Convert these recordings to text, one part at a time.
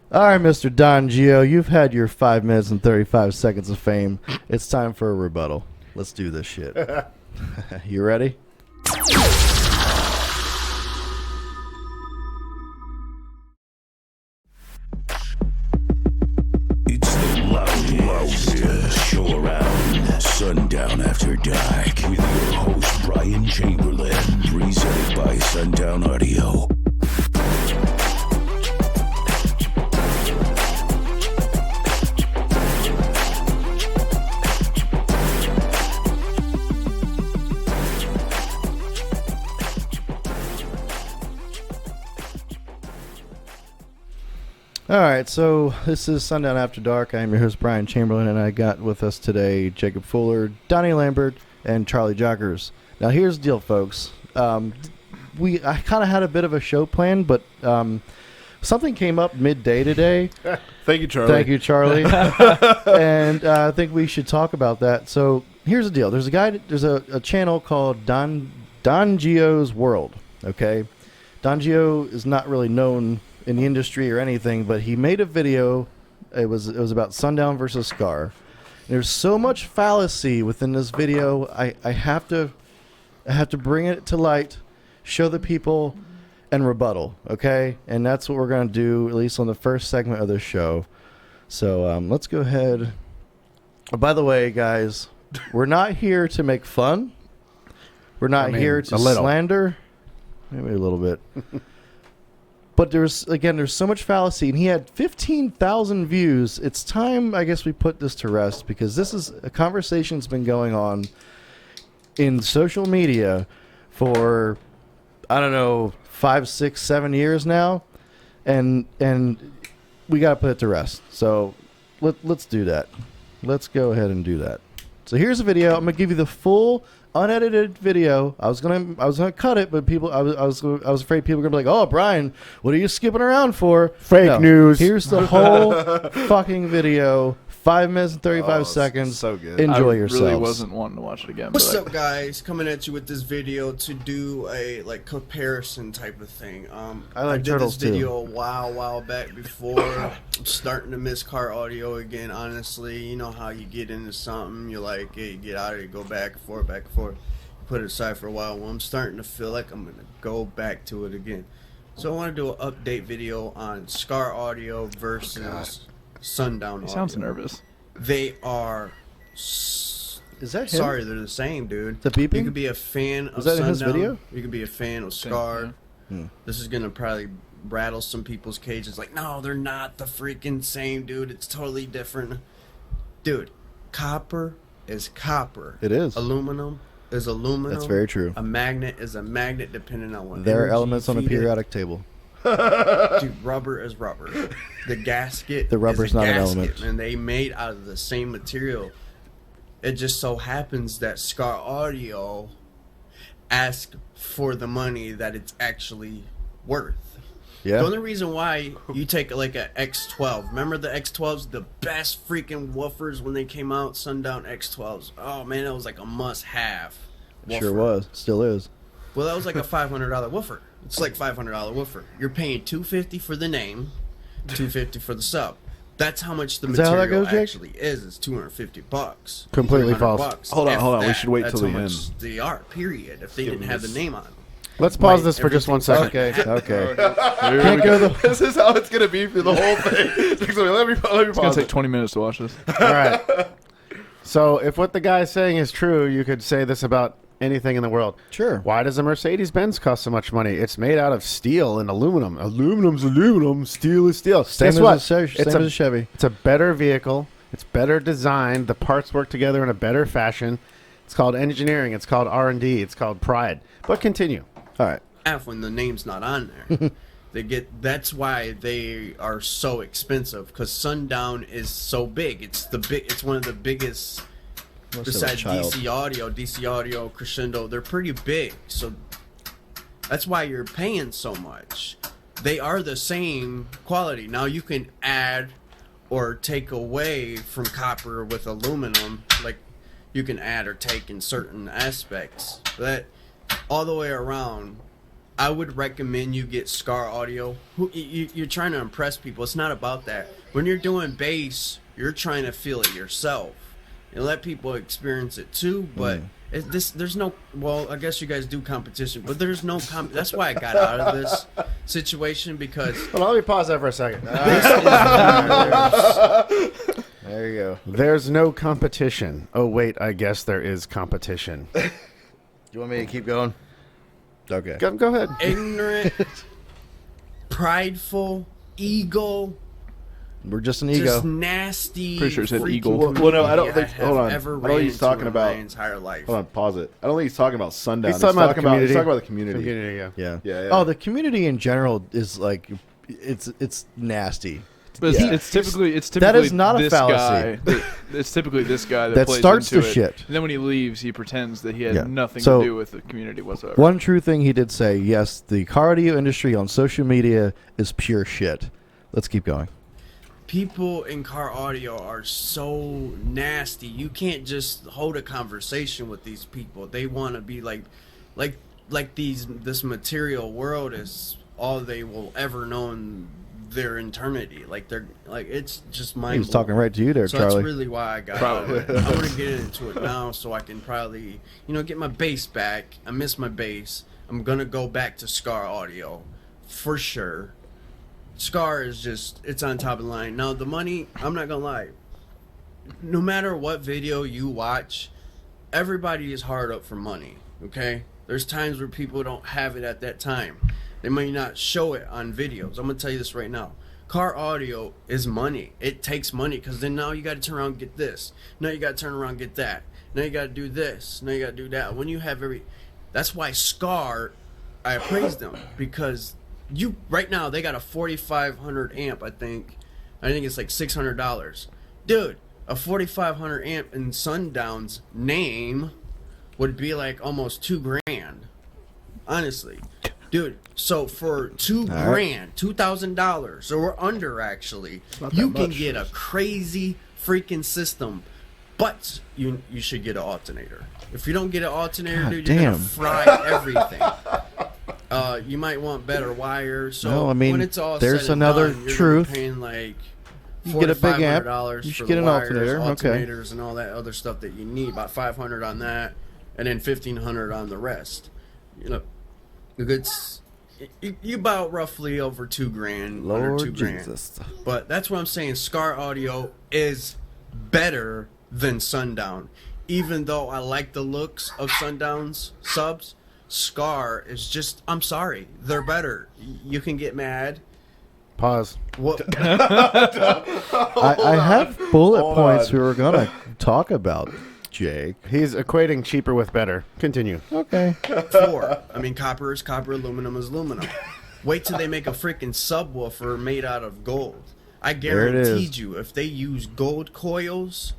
All right, Mr. Don Gio, you've had your 5 minutes and 35 seconds of fame. It's time for a rebuttal. Let's do this shit. You ready? It's the loudest show around. Sundown After Dark with your host Bryan Chamberlain, presented by Sundown Audio. All right, so this is Sundown After Dark. I am your host, Bryan Chamberlain, and I got with us today Jacob Fuller, Donnie Lambert, and Charlie Jockers. Now, here's the deal, folks. I kind of had a bit of a show plan, but something came up midday today. Thank you, Charlie. Thank you, Charlie. And I think we should talk about that. So here's the deal. There's a channel called Don Gio's World. Okay, Don Gio is not really known in the industry or anything, but he made a video. It was about Sundown versus Skar. There's so much fallacy within this video. I have to bring it to light, show the people, and rebuttal. Okay, and that's what we're gonna do, at least on the first segment of this show. So let's go ahead. Oh, by the way, guys, we're not here to make fun. We're not here to slander. Maybe a little bit. But there's so much fallacy, and he had 15,000 views. It's time, I guess, we put this to rest, because this is a conversation that's been going on in social media for, I don't know, 5, 6, 7 years now, and we got to put it to rest. So let's do that. Let's go ahead and do that. So here's a video. I'm gonna give you the full unedited video. I was gonna cut it, but I was afraid people were gonna be like, "Oh, Bryan, what are you skipping around for?" Fake news. Here's the whole fucking video. 5 minutes and 35 seconds. So good. Enjoy I yourselves. really wasn't wanting to watch it again. What's up, guys? Coming at you with this video to do a comparison type of thing. I did turtles this video a while back before. I'm starting to miss car audio again. Honestly, you know how you get into something, you're like, hey, get out of it, go back and forth, put it aside for a while. Well, I'm starting to feel like I'm gonna go back to it again. So I want to do an update video on Skar audio versus Sundown audio. He sounds nervous. They are. Is that him? Sorry, they're the same, dude. The beeping? You could be a fan of Was that in Sundown. his video? You could be a fan of Skar. Yeah. This is gonna probably rattle some people's cages. Like, no, they're not the freaking same, dude. It's totally different. Dude, copper is copper. It is. Aluminum is aluminum. That's very true. A magnet is a magnet, depending on what. There are energy elements you on a feed it. periodic table. Dude, rubber is rubber. The gasket. The rubber's is a not an gasket, element. and they made out of the same material. It just so happens that Skar Audio asked for the money that it's actually worth. Yeah. The only reason why you take like a X12, remember the X12s, the best freaking woofers when they came out, Sundown X12s. Oh man, it was like a must-have. Sure was. Still is. Well, that was like a $500 woofer. It's like $500 woofer. You're paying $250 for the name, $250 for the sub. That's how much the Is that how that material goes, Jake? actually is. It's $250. Completely $300 false. bucks. Hold on, If hold on. We that. should wait That's till the how end. much they are. Period. If they didn't have the name on them. Let's pause Wait, this for just 1 second. Okay. Okay. Here Can't we go go. the. This is how it's gonna be for the whole thing. let me It's gonna pause take it. 20 minutes to watch this. All right. So if what the guy's saying is true, you could say this about anything in the world. Sure. Why does a Mercedes-Benz cost so much money? It's made out of steel and aluminum. Aluminum's aluminum. Steel is steel. Same Guess as what? a Chevy. It's Same as a Chevy. It's a better vehicle. It's better designed. The parts work together in a better fashion. It's called engineering. It's called R&D. It's called pride. But continue. All right. When the name's not on there. That's why they are so expensive, because Sundown is so big. It's one of the biggest besides DC Audio, Crescendo. They're pretty big, so that's why you're paying so much. They are the same quality. Now you can add or take away from copper with aluminum, like you can add or take in certain aspects. But all the way around, I would recommend you get Skar Audio. You're trying to impress people. It's not about that. When you're doing bass, you're trying to feel it yourself and let people experience it too. But there's no. Well, I guess you guys do competition, but there's no. That's why I got out of this situation because. Hold on, let me pause that for a second. There you go. There's no competition. Oh wait, I guess there is competition. Do you want me to keep going? Okay. Go ahead. Ignorant, prideful, ego. We're just an ego. Just nasty. Pretty sure it said freaking eagle. Well, no, I don't community think. have Hold on. I ever don't ran think he's into talking in about. my entire life. Hold on, pause it. I don't think he's talking about Sundown. He's talking about the community. He's talking about the community. Yeah. Yeah. Yeah. Oh, the community in general is like, it's nasty. But Yeah. it's typically That is not a this fallacy. Guy it's typically this guy that That plays starts into the it. shit. And then when he leaves, he pretends that he had Yeah. nothing So, to do with the community whatsoever. One true thing he did say, yes, the car audio industry on social media is pure shit. Let's keep going. People in car audio are so nasty. You can't just hold a conversation with these people. They want to be like this material world is all they will ever know in their eternity. Like they're like it's just mind. He was talking right to you there, So Charlie. that's really why I got out of it. I want to get into it now so I can probably get my bass back. I miss my bass. I'm gonna go back to Skar Audio for sure. Skar is just, it's on top of the line. Now, the money, I'm not going to lie. No matter what video you watch, everybody is hard up for money, okay? There's times where people don't have it at that time. They might not show it on videos. I'm going to tell you this right now. Car audio is money. It takes money because then now you got to turn around and get this. Now you got to turn around and get that. Now you got to do this. Now you got to do that. When you have that's why Skar, I appraised them because right now they got a 4500 amp. I think it's like $600. Dude, a 4500 amp in Sundown's name would be like almost $2,000. Honestly, dude. So for $2,000, $2,000 or under, actually, you can get a crazy freaking system. But you should get an alternator. If you don't get an alternator, God dude, you're damn. gonna fry everything. You might want better wires. So No, I mean, when it's all there's said and another done, you're truth. paying like You get a big amp. $400 You for should the get an wires, alternator. Okay. alternators, and all that other stuff that you need. About $500 on that, and then $1,500 on the rest. It's you about roughly over $2,000, under Lord $2,000. Jesus. But that's what I'm saying. Skar Audio is better than Sundown. Even though I like the looks of Sundown's subs, Skar is just, I'm sorry, they're better. You can get mad. Pause. What? I have bullet points we were going to talk about, Jake. He's equating cheaper with better. Continue. Okay. Copper is copper, aluminum is aluminum. Wait till they make a freaking subwoofer made out of gold. I There it is. guaranteed you, if they use gold coils,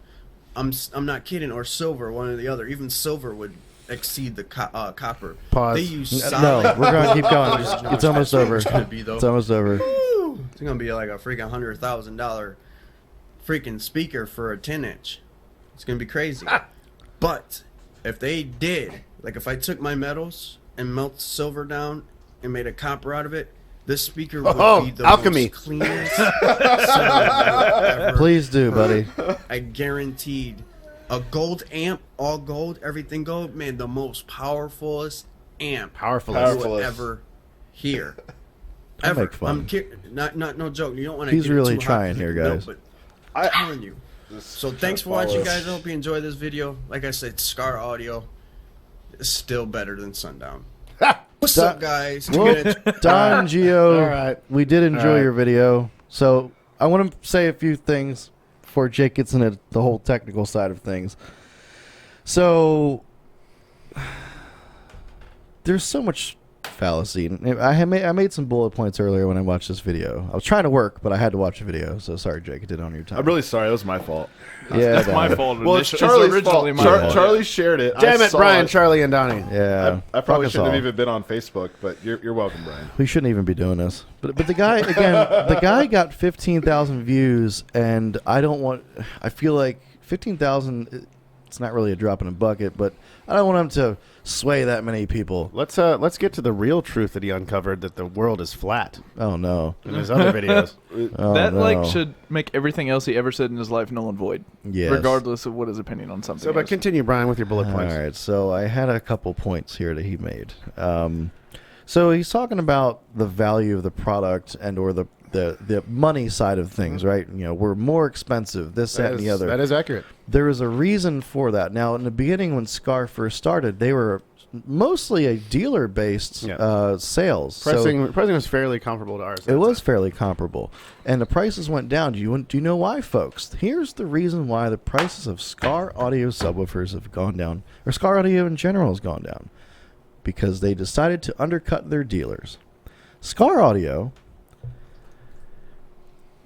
I'm not kidding, or silver, one or the other. Even silver would exceed the copper. Pause. They use No, solid. we're going to keep going. No, It's almost over. It's gonna be though. It's almost over. It's gonna be like a freaking $100,000 freaking speaker for a 10-inch. It's gonna be crazy. But if they did, like if I took my metals and melted silver down and made a copper out of it, this speaker would be the alchemy. most cleanest silver ever. Please do, buddy. I guaranteed a gold amp, all gold, everything gold, man, the most powerfulest amp Powerfulest. you will ever hear. Don't Ever. make fun. Not no joke. You don't want to. He's get it really too hot, trying here, guys. No, but I'm telling you. So thanks for watching, guys. I hope you enjoyed this video. Like I said, Skar Audio is still better than Sundown. What's up, guys? Well, Don Geo, All right. we did enjoy All right. your video. So I want to say a few things before Jake gets into the whole technical side of things. So there's so much fallacy. I made some bullet points earlier when I watched this video. I was trying to work, but I had to watch the video. So sorry, Jake, I did it on your time. I'm really sorry. It was my fault. yeah, That's my fault. Well, it's It's Charlie's originally fault. my fault. Charlie shared it. Damn I it, saw Bryan, it. Charlie, and Donnie. Yeah, I probably fuck us shouldn't have all. even been on Facebook, but you're welcome, Bryan. We shouldn't even be doing this. But the guy again, the guy got 15,000 views, and I feel like 15,000 it's not really a drop in a bucket, but I don't want him to sway that many people. Let's get to the real truth that he uncovered, that the world is flat Oh no. in his other videos. Oh, that no. should make everything else he ever said in his life null and void, Yes. regardless of what his opinion on something So, but is. continue, Brian, with your bullet All points. right, so I had a couple points here that he made. So he's talking about the value of the product and or the money side of things, right? You know, we're more expensive, this, that, and the other. That is accurate. There is a reason for that. Now, in the beginning, when Skar first started, they were mostly a dealer-based sales. So Pricing was fairly comparable to ours. it was fairly comparable, and the prices went down. Do you know why, folks? Here's the reason why the prices of Skar audio subwoofers have gone down, or Skar audio in general has gone down, because they decided to undercut their dealers. Skar audio,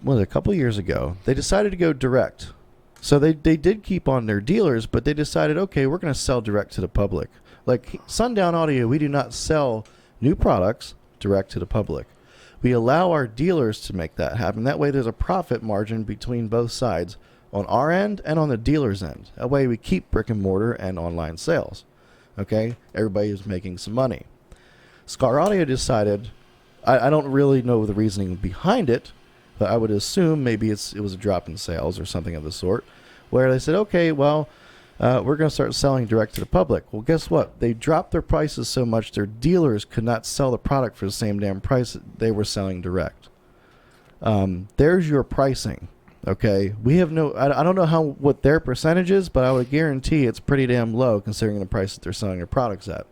a couple years ago, they decided to go direct. So they did keep on their dealers, but they decided, okay, we're going to sell direct to the public. Like Sundown Audio, we do not sell new products direct to the public. We allow our dealers to make that happen. That way there's a profit margin between both sides, on our end and on the dealer's end. That way we keep brick and mortar and online sales. Okay? Everybody is making some money. Skar Audio decided, I don't really know the reasoning behind it, but I would assume maybe it was a drop in sales or something of the sort, where they said, okay, well, we're going to start selling direct to the public. Well, guess what? They dropped their prices so much their dealers could not sell the product for the same damn price that they were selling direct. There's your pricing. Okay, we have I don't know what their percentage is, but I would guarantee it's pretty damn low considering the price that they're selling their products at.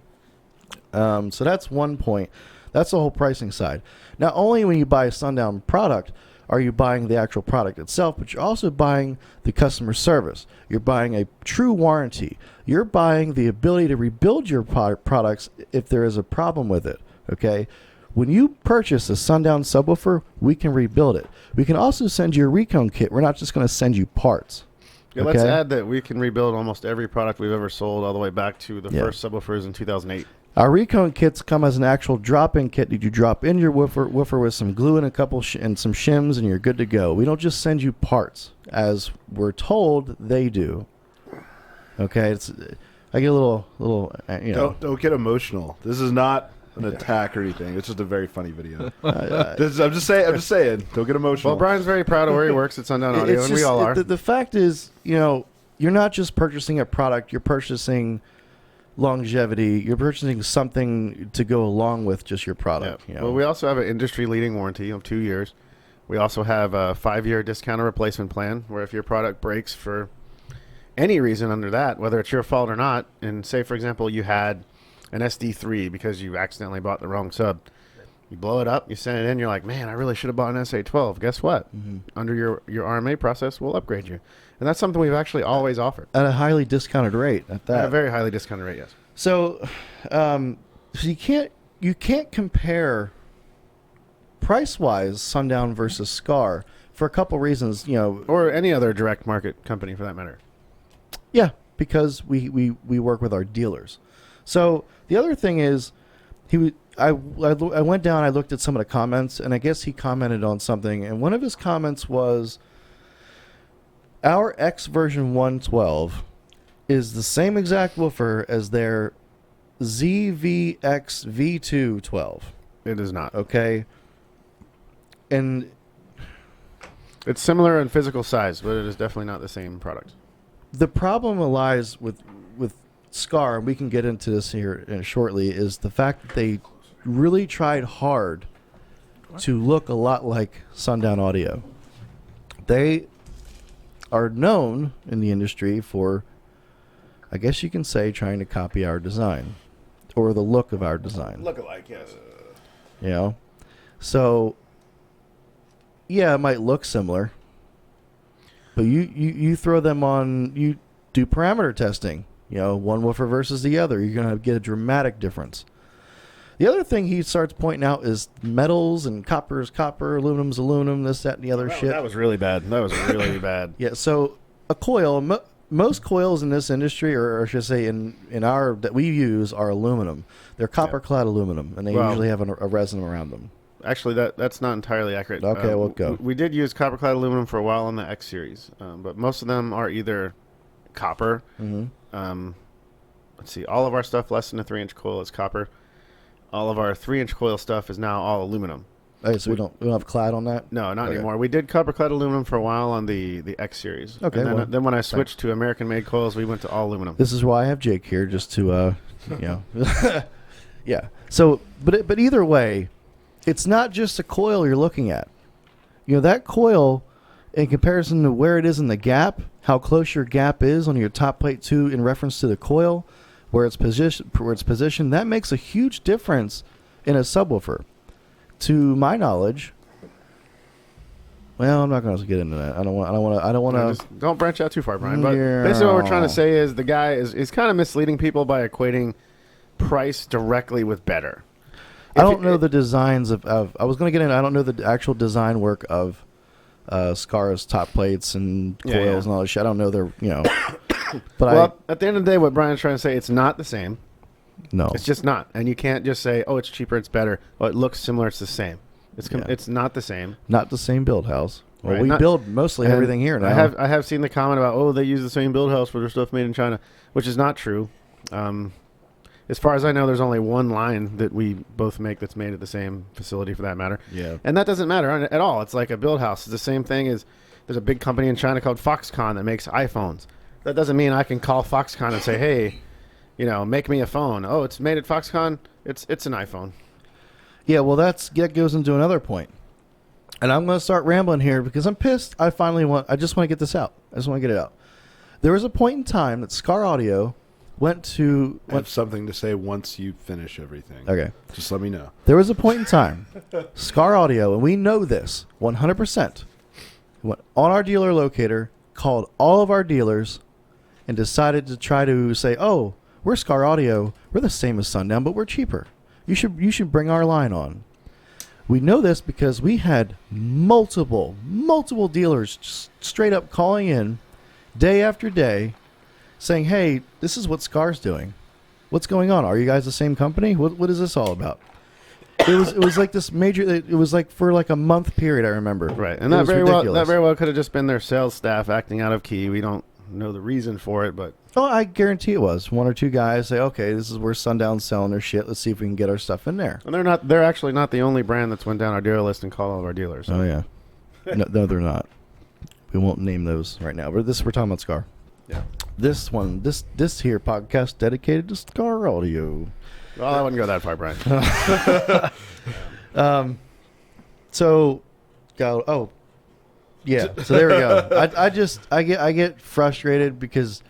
So that's one point. That's the whole pricing side. Not only when you buy a Sundown product are you buying the actual product itself, but you're also buying the customer service. You're buying a true warranty. You're buying the ability to rebuild your products if there is a problem with it. Okay. When you purchase a Sundown subwoofer, we can rebuild it. We can also send you a recon kit. We're not just going to send you parts. Yeah, let's add that we can rebuild almost every product we've ever sold all the way back to the first subwoofers in 2008. Our recon kits come as an actual drop-in kit that you drop in your woofer with some glue and a couple and some shims, and you're good to go. We don't just send you parts, as we're told they do. Okay, I get a little, you know. Don't get emotional. This is not an attack or anything. It's just a very funny video. I'm just saying. Don't get emotional. Well, Brian's very proud of where he works at Sundown Audio, and we all are. The fact is, you know, you're not just purchasing a product. You're purchasing longevity. You're purchasing something to go along with just your product. Yeah. You know? Well, we also have an industry-leading warranty of 2 years. We also have a 5-year discounted replacement plan where if your product breaks for any reason under that, whether it's your fault or not, and say, for example, you had an SD3 because you accidentally bought the wrong sub, you blow it up, you send it in, you're like, man, I really should have bought an SA12. Guess what? Mm-hmm. Under your RMA process, we'll upgrade you. And that's something we've actually always offered. At a highly discounted rate at that. At a very highly discounted rate, yes. So, you can't compare price-wise Sundown versus Skar for a couple reasons, you know. Or any other direct market company for that matter. Yeah, because we work with our dealers. So the other thing is, I went down, I looked at some of the comments, and I guess he commented on something, and one of his comments was, our X version 112 is the same exact woofer as their ZVX V2 12. It is not. Okay? And it's similar in physical size, but it is definitely not the same product. the problem lies with Skar, and we can get into this here shortly, is the fact that they really tried hard to look a lot like Sundown Audio. They are known in the industry for, I guess you can say, trying to copy our design or the look of our design. Look-alike, yes. You know? So, yeah, it might look similar, but you throw them on, you do parameter testing, you know, one woofer versus the other, you're going to get a dramatic difference. The other thing he starts pointing out is metals and copper's copper, aluminum's aluminum, this, that, and the other shit. That was really bad. That was really bad. Yeah, so a coil, most coils in this industry, or I should say in our, that we use, are aluminum. They're copper-clad aluminum, and they usually have a resin around them. Actually, that's not entirely accurate. Okay, we'll go. We did use copper-clad aluminum for a while on the X series, but most of them are either copper. Let's see, all of our stuff less than a 3-inch coil is copper. All of our 3-inch coil stuff is now all aluminum. Hey, so we don't have clad on that? No, not Okay. anymore. We did copper clad aluminum for a while on the X series. Okay, And well, then when I switched to American made coils, we went to all aluminum. This is why I have Jake here, just to, yeah. So, but either way, it's not just a coil you're looking at. That coil, in comparison to where it is in the gap, how close your gap is on your top plate too, in reference to the coil, where it's positioned, that makes a huge difference in a subwoofer. To my knowledge, well, I'm not going to get into that. I don't want to. Don't branch out too far, Brian. But Yeah. basically, what we're trying to say is the guy is kind of misleading people by equating price directly with better. I don't know the designs of. I was going to get into. I don't know the actual design work of Skar's top plates and coils and all that shit. I don't know their. But at the end of the day, what Brian's trying to say, it's not the same. No, It's just not. And you can't just say, oh, it's cheaper, it's better. Oh, it looks similar, it's the same. It's not the same. not the same build house. Well, Right, we not- build mostly And everything here now. I have seen the comment about, oh, they use the same build house for their stuff made in China, which is not true. As far as I know, there's only one line that we both make that's made at the same facility, for that matter. Yeah. And that doesn't matter at all. It's like a build house. It's the same thing as there's a big company in China called Foxconn that makes iPhones. That doesn't mean I can call Foxconn and say, hey, make me a phone. Oh, it's made at Foxconn. It's an iPhone. Yeah, well, that goes into another point. And I'm going to start rambling here because I'm pissed. I just want to get this out. I just want to get it out. There was a point in time that Skar Audio I have something to say once you finish everything. Okay. Just let me know. There was a point in time, Skar Audio, and we know this 100%, went on our dealer locator, called all of our dealers, and decided to try to say, oh, we're Skar Audio. We're the same as Sundown, but we're cheaper. You should bring our line on. We know this because we had multiple dealers just straight up calling in day after day saying, hey, this is what Skar's doing. What's going on? Are you guys the same company? What is this all about? It was like this major. It was like for like a month period. I remember. Right, and It that was very ridiculous. well could have just been their sales staff acting out of key. We don't know the reason for it, but Oh, I guarantee it was one or two guys say, okay, this is where Sundown's selling their shit. Let's see if we can get our stuff in there. and they're actually not the only brand that's went down our dealer list and called all of our dealers. Oh yeah, no, they're not. We won't name those right now. But we're talking about Skar. Yeah. This here podcast dedicated to Skar Audio. Well, I wouldn't go that far, Brian. So, yeah. So there we go. I get frustrated because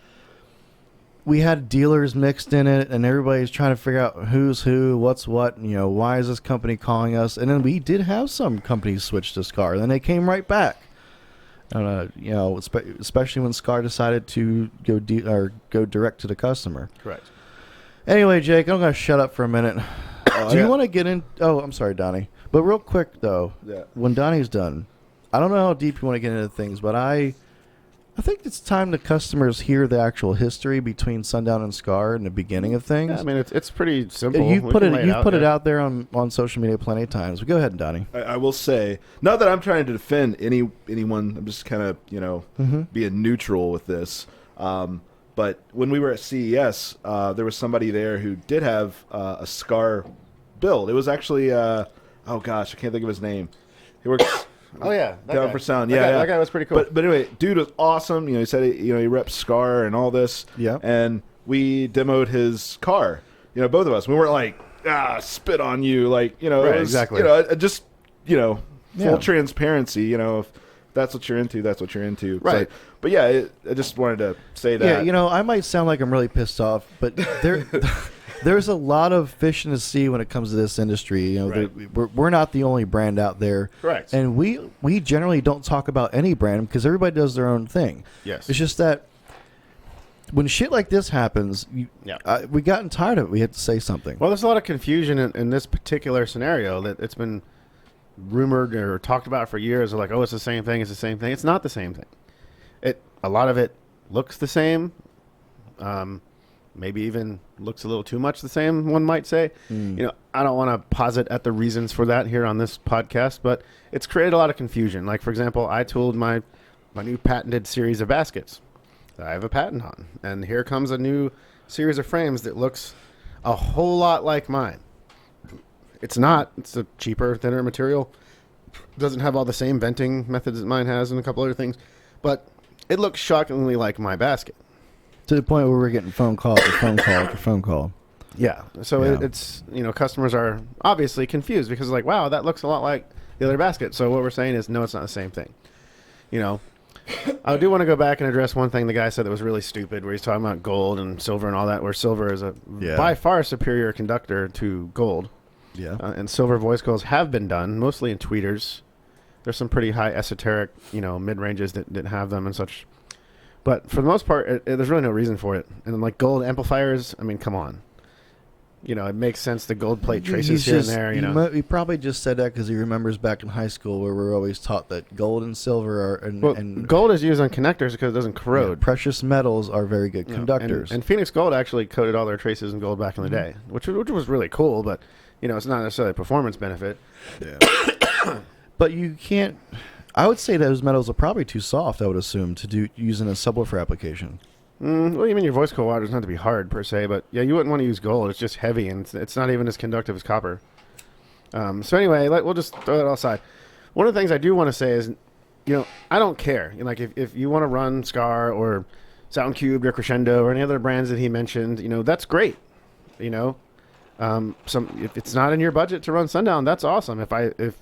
we had dealers mixed in it, and everybody's trying to figure out who's who, what's what. And, why is this company calling us? And then we did have some companies switch to Skar, and then they came right back. Especially when Skar decided to go direct to the customer. Correct. Anyway, Jake, I'm going to shut up for a minute. Do you want to get in? Oh, I'm sorry, Donnie. But real quick, though, when Donnie's done, I don't know how deep you want to get into things, but I think it's time the customers hear the actual history between Sundown and Skar in the beginning of things. Yeah, I mean, it's pretty simple. You've We put can it lay you've put it there. out there on social media plenty of times. But go ahead, Donnie. I will say, not that I'm trying to defend anyone. I'm just kind of, being neutral with this. But when we were at CES, there was somebody there who did have a Skar build. It was actually, oh gosh, I can't think of his name. He works Oh yeah, that down guy. for sound. That guy was pretty cool. But anyway, dude was awesome. He said he reps Skar and all this. Yeah. And we demoed his car. Both of us. We weren't like spit on you, like it Right, was, exactly. just full transparency. If that's what you're into, that's what you're into. Right. But yeah, I just wanted to say that. Yeah, I might sound like I'm really pissed off, but there's a lot of fish in the sea when it comes to this industry. Right. We're not the only brand out there. Correct. And we generally don't talk about any brand because everybody does their own thing. Yes. It's just that when shit like this happens, we gotten tired of it. We had to say something. Well, there's a lot of confusion in this particular scenario that it's been rumored or talked about for years. Like, oh, it's the same thing. It's the same thing. It's not the same thing. A lot of it looks the same. Maybe even looks a little too much the same, one might say. I don't want to posit at the reasons for that here on this podcast, but it's created a lot of confusion. Like, for example, I tooled my new patented series of baskets. that I have a patent on. And here comes a new series of frames that looks a whole lot like mine. It's not. It's a cheaper, thinner material. Doesn't have all the same venting methods that mine has and a couple other things. But it looks shockingly like my basket. To the point where we're getting phone call after phone call after phone call. Yeah. So Yeah. it's, customers are obviously confused because like, wow, that looks a lot like the other basket. So what we're saying is, no, it's not the same thing. I do want to go back and address one thing the guy said that was really stupid, where he's talking about gold and silver and all that, where silver is a by far superior conductor to gold. Yeah. And silver voice coils have been done, mostly in tweeters. There's some pretty high esoteric, mid-ranges that have them and such. But for the most part, there's really no reason for it. And like gold amplifiers, I mean, come on. It makes sense, the gold plate traces here and there, He probably just said that because he remembers back in high school where we were always taught that gold and silver are... And gold is used on connectors because it doesn't corrode. Yeah, precious metals are very good conductors. And Phoenix Gold actually coated all their traces in gold back in the day, which was really cool, but, it's not necessarily a performance benefit. Yeah. But you can't... I would say those metals are probably too soft, I would assume, to use in a subwoofer application. Well, you mean your voice coil wire doesn't have to be hard per se, but yeah, you wouldn't want to use gold. It's just heavy, and it's not even as conductive as copper. So anyway, we'll just throw that all aside. One of the things I do want to say is, I don't care. If you want to run Skar or Sound Cubed or Crescendo or any other brands that he mentioned, that's great. If it's not in your budget to run Sundown, that's awesome. If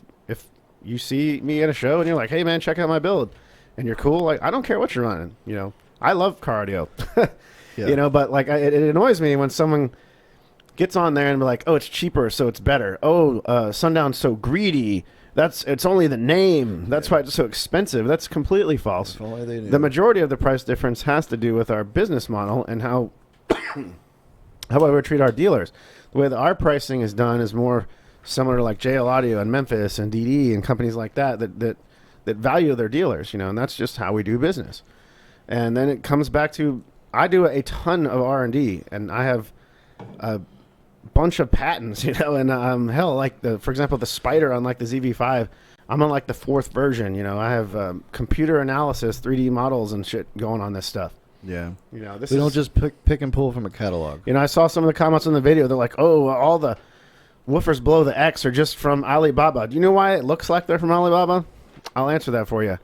you see me at a show and you're like, hey man, check out my build, and you're cool, I don't care what you're running. I love car audio, but it annoys me when someone gets on there and be like, oh, it's cheaper, so it's better. Oh, Sundown's so greedy. It's only the name. That's why it's so expensive. That's completely false. If only they knew. The majority of the price difference has to do with our business model and how we treat our dealers. The way that our pricing is done is more similar to like JL Audio and Memphis and DD and companies like that value their dealers, and that's just how we do business. And then it comes back to, I do a ton of R&D, and I have a bunch of patents, and hell, for example, the Spider on the ZV5, I'm on the 4th version, I have computer analysis, 3D models and shit going on this stuff. Yeah. We don't just pick and pull from a catalog. I saw some of the comments on the video, they're like, oh, all the woofers below the X are just from Alibaba. Do you know why it looks like they're from Alibaba? I'll answer that for you.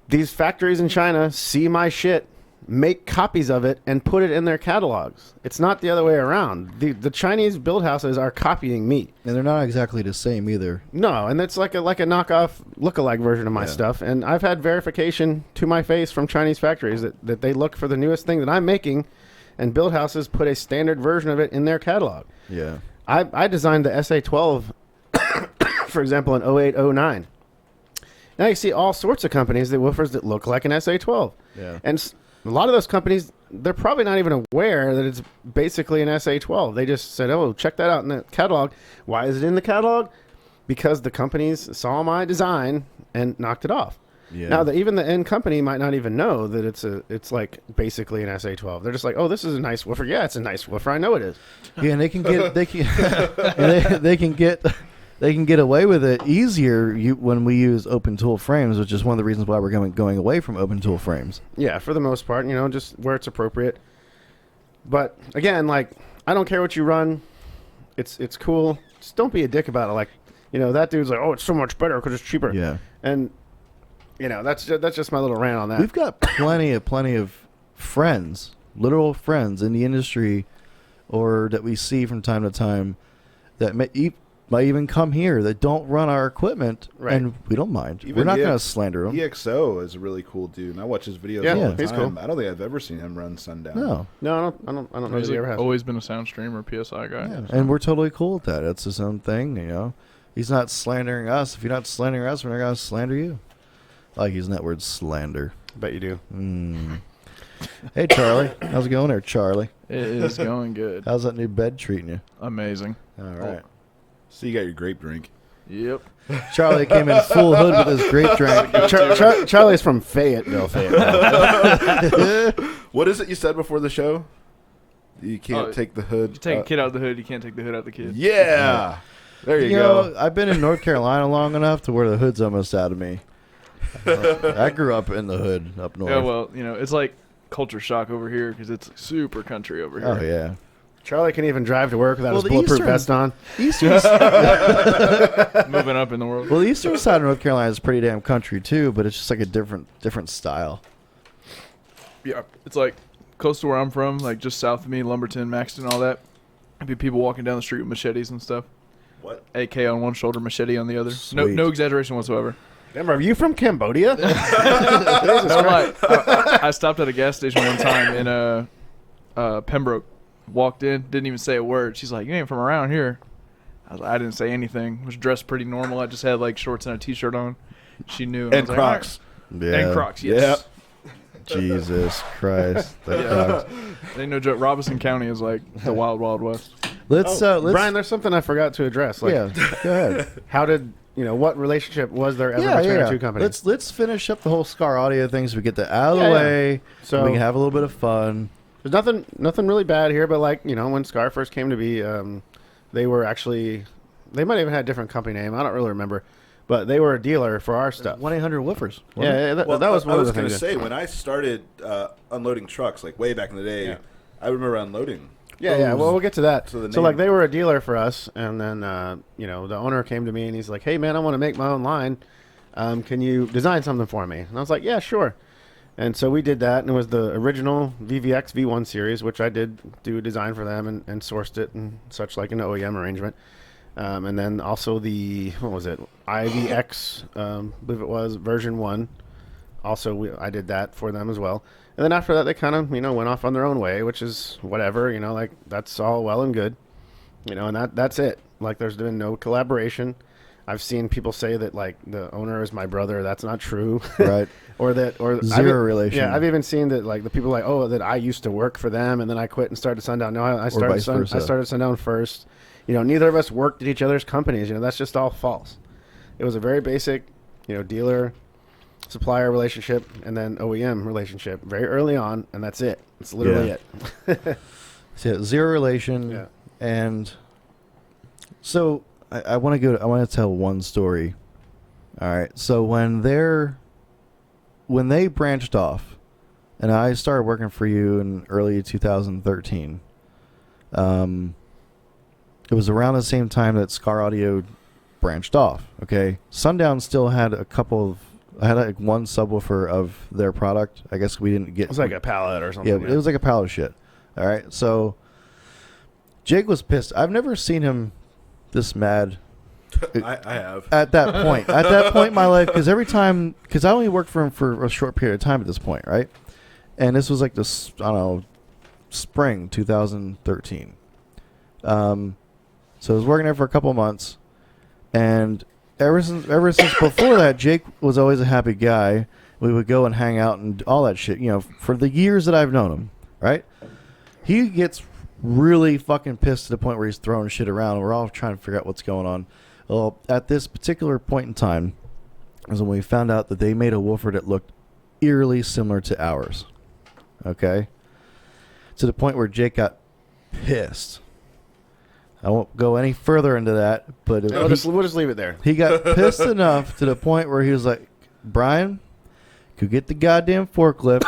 These factories in China see my shit, make copies of it, and put it in their catalogs. It's not the other way around. The Chinese build houses are copying me. And they're not exactly the same either. No, and it's like a knockoff lookalike version of my stuff. And I've had verification to my face from Chinese factories that they look for the newest thing that I'm making, and build houses put a standard version of it in their catalog. Yeah. I designed the SA12, for example, in 08, 09. Now you see all sorts of companies that woofers that look like an SA12. Yeah. And a lot of those companies, they're probably not even aware that it's basically an SA12. They just said, oh, check that out in the catalog. Why is it in the catalog? Because the companies saw my design and knocked it off. Yeah. Now, even the end company might not even know that it's like basically an SA12. They're just like, oh, this is a nice woofer. Yeah, it's a nice woofer. I know it is. Yeah, and they can get away with it easier when we use open tool frames, which is one of the reasons why we're going away from open tool frames. Yeah, for the most part, just where it's appropriate. But again, I don't care what you run. It's cool. Just don't be a dick about it. That dude's like, oh, it's so much better because it's cheaper. Yeah. And that's just my little rant on that. We've got plenty of friends, literal friends in the industry, or that we see from time to time that might even come here that don't run our equipment, right. And we don't mind. We're not going to slander him. EXO is a really cool dude, and I watch his videos all the time. He's cool. I don't think I've ever seen him run Sundown. No, I don't know if he ever has. Always been a Soundstream or PSI guy. Yeah. And we're totally cool with that. That's his own thing, He's not slandering us. If you're not slandering us, we're not going to slander you. I like using that word slander. I bet you do. Hey, Charlie. How's it going there, Charlie? It is going good. How's that new bed treating you? Amazing. All right. So you got your grape drink. Yep. Charlie came in full hood with his grape drink. Charlie's from Fayetteville. What is it you said before the show? You can't take the hood. You take a kid out of the hood, you can't take the hood out of the kid. Yeah. There you go. I've been in North Carolina long enough to where the hood's almost out of me. I grew up in the hood up north. Yeah, well, it's like culture shock over here because it's super country over here. Oh yeah. Charlie can even drive to work without his the bulletproof Eastern- vest on. Eastern, Moving up in the world. well, the eastern side of North Carolina is pretty damn country too, but it's just like a different style. Yeah, it's like close to where I'm from, like just south of me, Lumberton, Maxton, all that. There'd be people walking down the street with machetes and stuff. What? AK on one shoulder, machete on the other. Sweet. No exaggeration whatsoever. Remember, are you from Cambodia? No lie. I stopped at a gas station one time in Pembroke. Walked in, didn't even say a word. She's like, "You ain't from around here." I was like, I didn't say anything. Was dressed pretty normal. I just had like shorts and a t-shirt on. She knew. I And was like, Crocs. Yeah. And Crocs, yes. Jesus Christ. The Crocs. Ain't no joke. Robinson County is like the wild, wild west. Let's Brian, there's something I forgot to address. Like, yeah, go ahead. how did what relationship was there ever between our two companies? Let's finish up the whole Skar audio thing so we get that out of the Yeah, yeah. way. So- we can have a little bit of fun. There's nothing really bad here, but like when Skar first came to be, they were actually they might have even had a different company name. I don't really remember, but they were a dealer for our stuff. 1-800-Woofers. Yeah, that Well, was one I of was the going to things. say, when I started unloading trucks, like way back in the day, Yeah. I remember unloading. Yeah. Well, we'll get to that. So the So like name- they were a dealer for us, and then the owner came to me and he's like, "Hey man, I want to make my own line. Can you design something for me?" And I was like, "Yeah, sure." And so we did that, and it was the original VVX V1 series, which I did do a design for them and sourced it and such, like an OEM arrangement. And then also the, what was it, IVX, I believe it was, version 1. Also, I did that for them as well. And then after that, they kind of, went off on their own way, which is whatever, like, that's all well and good. And that's it. Like, there's been no collaboration. I've seen people say that, like, the owner is my brother. That's not true. Right. Or Zero relation. Yeah, I've even seen that, like, the people like, oh, that I used to work for them and then I quit and started Sundown. No, I started vice versa. I started Sundown first. Neither of us worked at each other's companies. That's just all false. It was a very basic, dealer supplier relationship and then OEM relationship very early on, and that's it. It's literally it. So, zero relation. Yeah. And so I want to tell one story. All right. So when they branched off and I started working for you in early 2013, it was around the same time that Skar Audio branched off. Okay. Sundown still had I had like one subwoofer of their product. I guess we didn't get. It was like a pallet or something. Yeah, it was like a pile of shit. All right. So Jake was pissed. I've never seen him this mad I have. at that point. At that point in my life, because I only worked for him for a short period of time at this point, right? And this was like this, I don't know, spring 2013. So I was working there for a couple of months, and ever since before that, Jake was always a happy guy. We would go and hang out and all that shit, for the years that I've known him, right? He gets really fucking pissed to the point where he's throwing shit around, and we're all trying to figure out what's going on. Well, at this particular point in time is when we found out that they made a woofer that looked eerily similar to ours. Okay? To the point where Jake got pissed. I won't go any further into that, but We'll just leave it there. he got pissed enough to the point where he was like, "Brian, go get the goddamn forklift.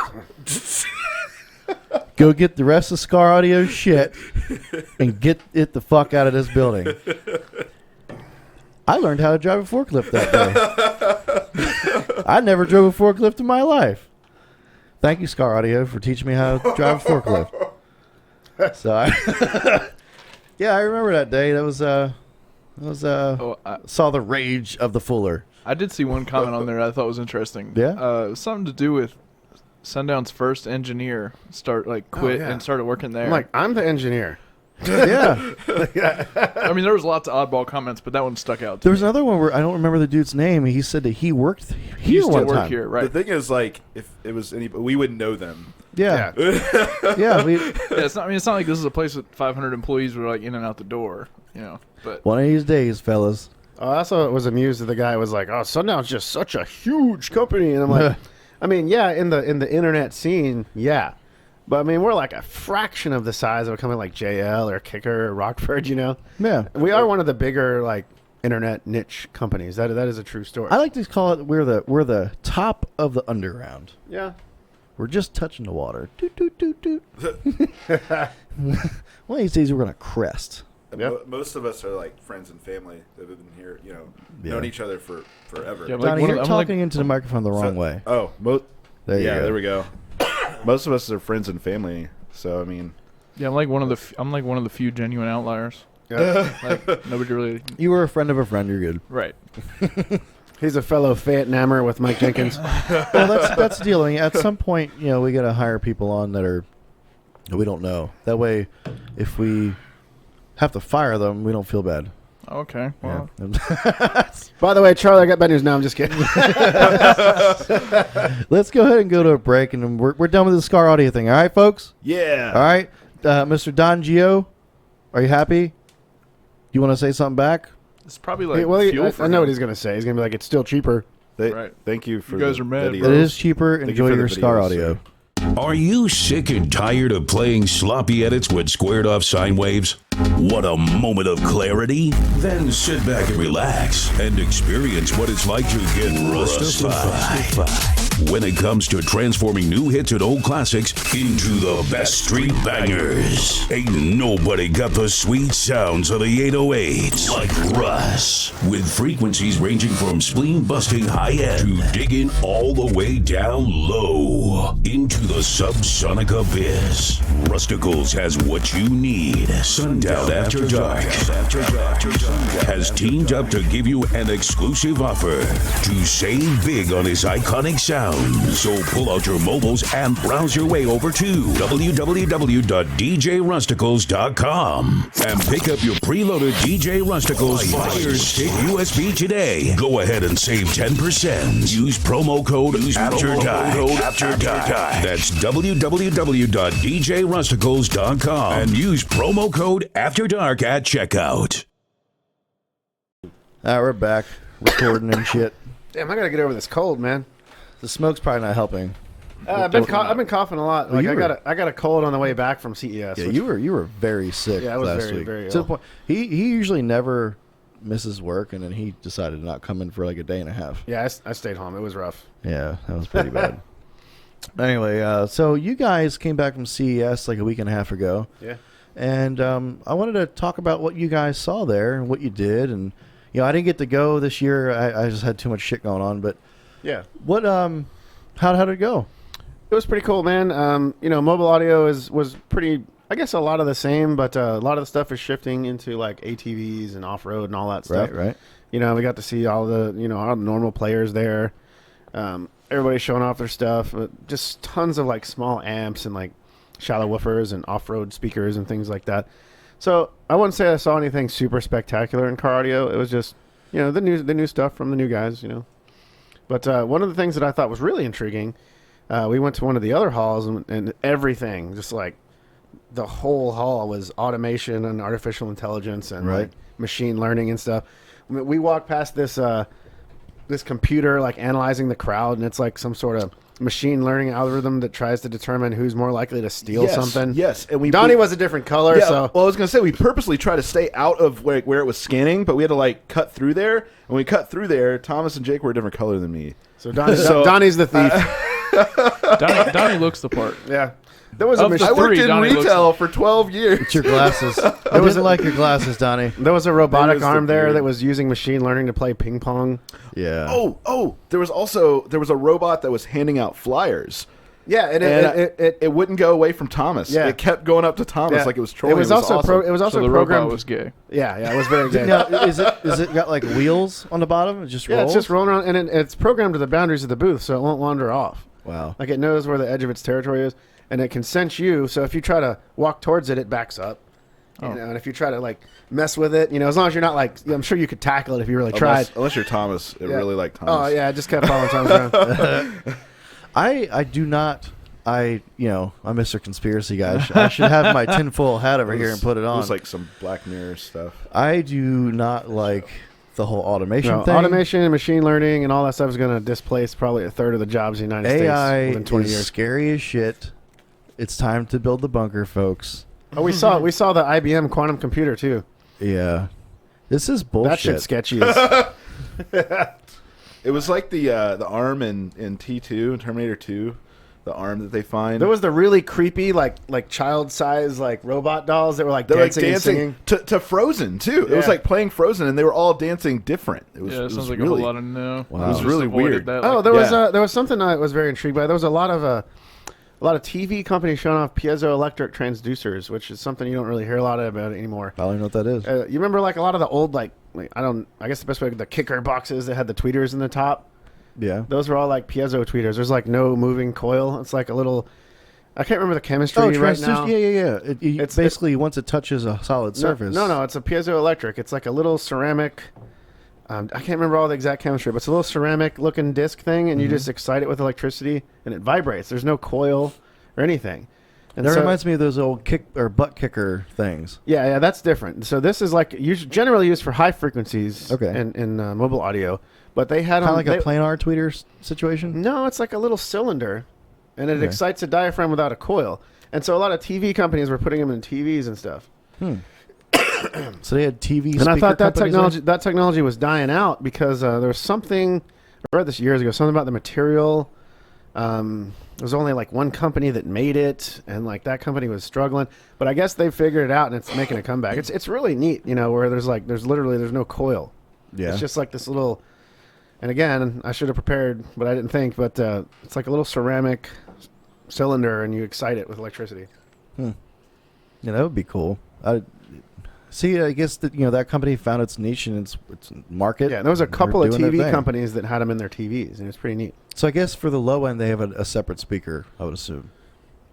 Go get the rest of Skar Audio shit and get it the fuck out of this building." I learned how to drive a forklift that day. I never drove a forklift in my life. Thank you, Skar Audio, for teaching me how to drive a forklift. So, yeah, I remember that day. That was saw the rage of the Fuller. I did see one comment on there I thought was interesting. Yeah? Something to do with Sundown's first engineer quit yeah. and started working there. I'm like, I'm the engineer. Yeah. I mean, there was lots of oddball comments, but that one stuck out. There was another one where I don't remember the dude's name. He said that he worked He here used to one work time. here, The right? thing is, like, if it was anybody, we wouldn't know them. Yeah. Yeah. Yeah, it's not. I mean, it's not like this is a place with 500 employees who are like in and out the door, But One of these days, fellas. I also was amused that the guy was like, "Oh, Sundown's just such a huge company," and I'm like, I mean, yeah, in the internet scene, yeah, but I mean, we're like a fraction of the size of a company like JL or Kicker or Rockford. Yeah. We are one of the bigger like internet niche companies. That is a true story. I like to call it we're the top of the underground. Yeah, We're just touching the water. Doot, doot, doot, doot. One of these days we're going to crest. Yep. Most of us are like friends and family that have been here, known each other for forever. Yeah, Donnie, one you're of- I'm talking into the microphone the wrong way. Oh, There you go. there we go. Most of us are friends and family, so I mean, Yeah, I'm like one of the few genuine outliers. Yeah. Like nobody really. You were a friend of a friend. You're good. Right. He's a fellow Vietnamer with Mike Jenkins. Well, that's the deal. I mean, at some point, we got to hire people on that we don't know. That way, if we have to fire them, we don't feel bad. Okay. Well, By the way, Charlie, I got bad news. No, I'm just kidding. Let's go ahead and go to a break, and then we're done with the Skar audio thing. All right, folks? yeah. All right. Mr. Don Gio, are you happy? You want to say something back? it's probably like Well, fuel for I know him. what he's going to say. He's going to be like, it's still cheaper. Right. Thank you for You guys the are mad, videos. bro. It is cheaper. Thank Enjoy you for your the Skar videos, audio. sir. Are you sick and tired of playing sloppy edits with squared off sine waves? Want a moment of clarity? Then sit back and relax and experience what it's like to get rustified. When it comes to transforming new hits and old classics into the best street bangers, ain't nobody got the sweet sounds of the 808s like Russ. With frequencies ranging from spleen-busting high-end to digging all the way down low into the subsonic abyss, Russticals has what you need. Sundown After Dark has teamed up to give you an exclusive offer to save big on his iconic sound. So pull out your mobiles and browse your way over to www.djrusticals.com and pick up your preloaded DJ Rusticals Fire Stick USB today. Go ahead and save 10%. Use promo code After Dark. That's www.djrusticals.com and use promo code After Dark at checkout. All right, we're back. Recording and shit. Damn, I got to get over this cold, man. The smoke's probably not helping. I've been coughing a lot. Well, Like you I got a cold on the way back from CES. Yeah, which- you were very sick Yeah, I was last very, week. very To the ill. point, he usually never misses work, and then he decided to not come in for like a day and a half. Yeah, I stayed home. It was rough. Yeah, that was pretty bad. Anyway, so you guys came back from CES like a week and a half ago. Yeah. And I wanted to talk about what you guys saw there and what you did. And, I didn't get to go this year. I just had too much shit going on. But Yeah. what, how did it go? It was pretty cool, man. Mobile audio was pretty, I guess, a lot of the same, but a lot of the stuff is shifting into like ATVs and off-road and all that stuff. Right. We got to see all the, all the normal players there. Everybody showing off their stuff. But just tons of like small amps and like shallow woofers and off-road speakers and things like that. So I wouldn't say I saw anything super spectacular in car audio. It was just, the new stuff from the new guys, But one of the things that I thought was really intriguing, we went to one of the other halls and everything, just like the whole hall was automation and artificial intelligence and Right. like machine learning and stuff. We walked past this this computer like analyzing the crowd, and it's like some sort of machine learning algorithm that tries to determine who's more likely to steal something. Yes, and Donnie was a different color, Yeah, so well, I was gonna say we purposely try to stay out of where it was scanning, but we had to like cut through there. And when we cut through there, Thomas and Jake were a different color than me. Donnie's the thief. Donnie looks the part. Yeah, there was Of a the I machine. worked in Donnie looks- retail for 12 years. It's your glasses. I wasn't like your glasses, Donnie. There was a robotic was the arm there beard. that was using machine learning to play ping pong. Yeah. Oh, there was a robot that was handing out flyers. Yeah, and It wouldn't go away from Thomas. Yeah. It kept going up to Thomas Yeah. like it was trolling. It was also awesome. it was also So the programmed. robot was gay. Yeah, it was very gay. Now, is it got like wheels on the bottom? It just rolls? Yeah, it's just rolling around, and it's programmed to the boundaries of the booth, so it won't wander off. Wow. Like it knows where the edge of its territory is, and it can sense you. So if you try to walk towards it, it backs up. Oh. And if you try to like mess with it, as long as you're not like, I'm sure you could tackle it if you really tried. Unless you're Thomas. It Yeah. really liked Thomas. Oh yeah, I just kept following Thomas around. I do not. I'm Mr. Conspiracy guy. I should have my tinfoil hat over here and put it It on. was like some Black Mirror stuff. I do not like the whole automation thing. Automation and machine learning and all that stuff is going to displace probably a third of the jobs in the United AI States within 20 is years. scary as shit. It's time to build the bunker, folks. Oh, we saw the IBM quantum computer too. Yeah. This is bullshit. That shit's sketchy. As, It was like the arm in T2 in Terminator 2 the arm that they find. There was the really creepy, like child size, like robot dolls that were like They're dancing and singing. to Frozen too. It was Yeah. like playing Frozen, and they were all dancing different. It was, Yeah, it it sounds was like really, a whole lot of no. Wow. It was Just really avoided weird. That, Oh, like, there was something I was very intrigued by. There was a lot of TV companies showing off piezoelectric transducers, which is something you don't really hear a lot about anymore. I don't even know what that is. You remember like a lot of the old I guess the best way, the kicker boxes that had the tweeters in the top. Yeah. Those were all like piezo tweeters. There's like no moving coil. It's like a little. I can't remember the chemistry right now. Yeah. It's basically once it touches a solid surface. No, it's a piezoelectric. It's like a little ceramic. I can't remember all the exact chemistry, but it's a little ceramic-looking disc thing, and you just excite it with electricity, and it vibrates. There's no coil or anything. And That reminds me of those old kick or butt kicker things. Yeah, that's different. So this is like generally used for high frequencies. Okay. In mobile audio, but they had Kind of like a planar tweeter situation. No, it's like a little cylinder, and it excites a diaphragm without a coil. And so a lot of TV companies were putting them in TVs and stuff. So they had TV. And I thought that companies technology was dying out because there was something. I read this years ago. Something about the material. There was only like one company that made it, and like that company was struggling. But I guess they figured it out, and it's making a comeback. It's really neat, where there's no coil. Yeah. It's just like this little. And again, I should have prepared, but I didn't think. But it's like a little ceramic cylinder, and you excite it with electricity. Yeah, that would be cool. I guess that that company found its niche and its market. Yeah, there was a couple of They're doing their TV thing. companies that had them in their TVs, and it's pretty neat. So I guess for the low end, they have a separate speaker. I would assume.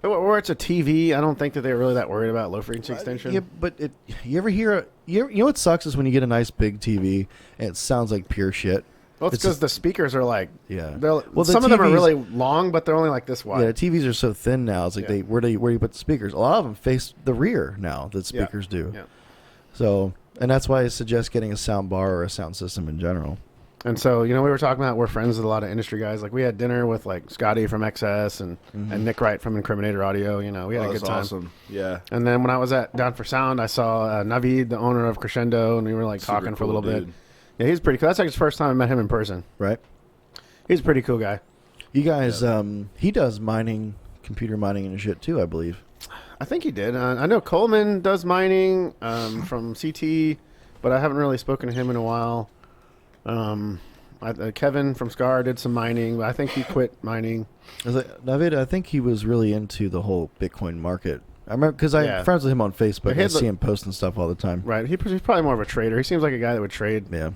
Or it's a TV. I don't think that they're really that worried about low frequency extension. Yeah, but you ever hear? You know what sucks is when you get a nice big TV and it sounds like pure shit. Well, it's because the speakers are like, Yeah. well, the some of them are TVs really long, but they're only like this wide. Yeah, the TVs are so thin now. It's like Yeah. where do you put the speakers? A lot of them face the rear now. That speakers do. Yeah. So, and that's why I suggest getting a sound bar or a sound system in general. And so, we were talking about we're friends with a lot of industry guys. Like we had dinner with like Scotty from XS and Nick Wright from Incriminator Audio. We had a good time. Awesome. Yeah. And then when I was at Down for Sound, I saw Navid, the owner of Crescendo, and we were like Super talking for a cool little dude. bit. Yeah, he's pretty cool. That's like his first time I met him in person. Right. He's a pretty cool guy. You guys, he does mining, computer mining and shit too, I believe. I think he did. I know Coleman does mining from CT, but I haven't really spoken to him in a while. Kevin from Skar did some mining, but I think he quit mining. David, I think he was really into the whole Bitcoin market. I remember because I'm friends with him on Facebook. I see him posting stuff all the time. Right. He's probably more of a trader. He seems like a guy that would trade. Yeah.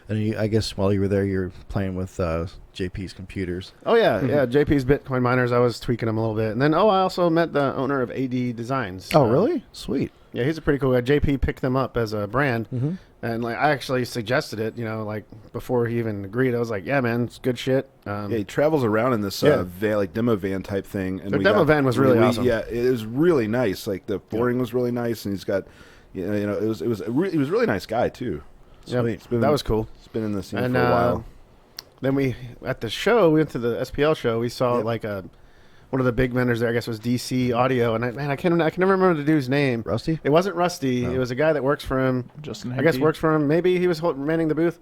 And I guess while you were there, you were playing with JP's computers. Oh, yeah. Yeah. JP's Bitcoin miners. I was tweaking them a little bit. And then, I also met the owner of AD Designs. Oh, really? Sweet. Yeah, he's a pretty cool guy. JP picked them up as a brand. And like I actually suggested it, like before he even agreed. I was like, yeah, man, it's good shit. Yeah, he travels around in this van, like demo van type thing. And Their demo van was really awesome. Yeah, it was really nice. Like the flooring was really nice, and he's got, he was a really nice guy too. Yeah, that was cool. It's been in the scene for a while. Then at the show, we went to the SPL show. We saw like one of the big vendors there. I guess was DC Audio, and I can never remember the dude's name. Rusty? It wasn't Rusty. No. It was a guy that works for him. Justin I guess Henke. works for him. Maybe he was manning the booth.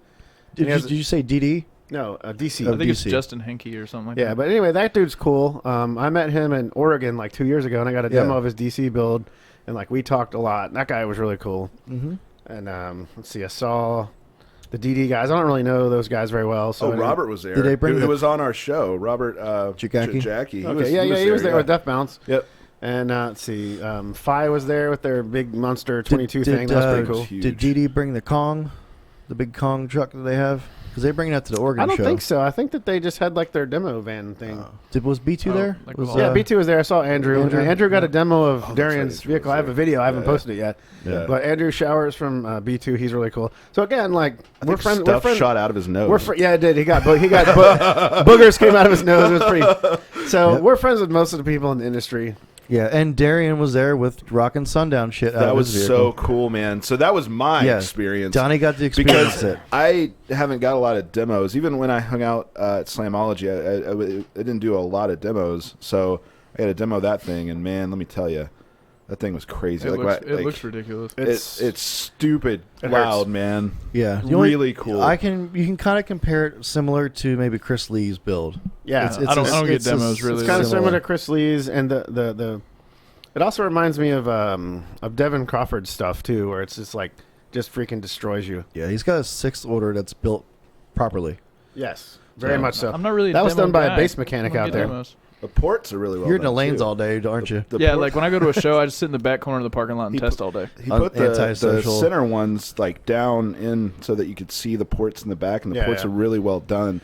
Did you say DD? No, DC. I think it's DC. Justin Henke or something like that. Yeah, but anyway, that dude's cool. I met him in Oregon like 2 years ago, and I got a demo of his DC build, and like we talked a lot. That guy was really cool. And let's see, I saw the DD guys. I don't really know those guys very well. So Robert was there. Did they bring Who was on our show? Robert Jackie? Jackie. He was there with Death Bounce. Yep. And let's see, Phi was there with their big Monster 22 thing. That was pretty cool. huge. Did DD bring the Kong, the big Kong truck that they have? Because they bring that to the Oregon I don't show. think so. I think that they just had like their demo van thing. Was B2 there? like Was, all- Yeah, B2 was there. I saw Andrew. Andrew got a demo of that's Darian's right, vehicle. I have a video. I haven't posted it yet. Yeah. But Andrew Showers from B2, he's really cool. So again, like we're friends. Stuff We're friends. shot out of his nose. Yeah, it did. He got boogers came out of his nose. It was pretty. So we're friends with most of the people in the industry. Yeah, and Darian was there with Rockin' Sundown shit. Out That of was his so vehicle. cool, man. So that was my experience. Donnie got to experience because it. I haven't got a lot of demos. Even when I hung out at Slamology, I didn't do a lot of demos. So I got to demo that thing, and man, let me tell you, That thing was crazy. It looks ridiculous. It's stupid It loud, hurts. man. Yeah, Really cool. You can kind of compare it similar to maybe Chris Lee's build. Yeah, I don't get demos really. It's kind of similar. similar to Chris Lee's, and the it also reminds me of Devin Crawford's stuff too, where it's just freaking destroys you. Yeah, he's got a 6th order that's built properly. Yes, very much so. I'm not really. That was done by a guy. base mechanic I don't out get there. demos. The ports are really well You're in the done, lanes too. all day, aren't you? The Yeah, port- like when I go to a show, I just sit in the back corner of the parking lot and test all day. He put the Antisocial. center ones like down in so that you could see the ports in the back, and the ports are really well done.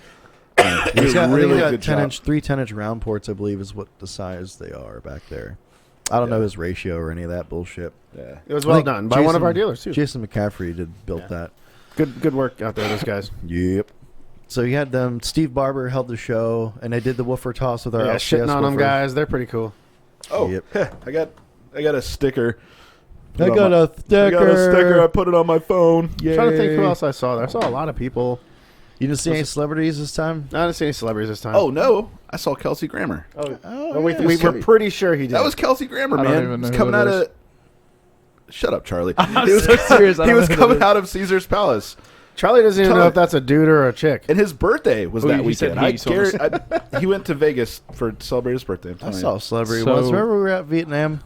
He's got, really I think he's got good 10-inch, job. 3 10-inch round ports, I believe, is what the size they are back there. I don't know his ratio or any of that bullshit. Yeah. It was I well think done by one of our dealers too. Jason McCaffrey built that. Good work out there, those guys. Yep. So you had them. Steve Barber held the show, and they did the woofer toss with our Yeah, LCS shitting on them woofer. guys. They're pretty cool. Oh, Yep. I got a sticker. I got a sticker. I got a sticker. I put it on my phone. Yay. I'm trying to think who else I saw there. I saw a lot of people. You didn't see any celebrities this time? I didn't see any celebrities this time. Oh no, I saw Kelsey Grammer. Oh, Well, we yeah. were pretty sure he did. That was Kelsey Grammer, I don't man. even know He's who coming that out is. of. Shut up, Charlie. I'm so serious. I He don't was know who coming that out of Caesar's Palace, Charlie doesn't even Charlie- know if that's a dude or a chick. and his birthday was Oh, that you said weekend. he, He went to Vegas for to celebrate his birthday. I'm I telling saw you. a celebrity So- once. Remember we were at Vietnam?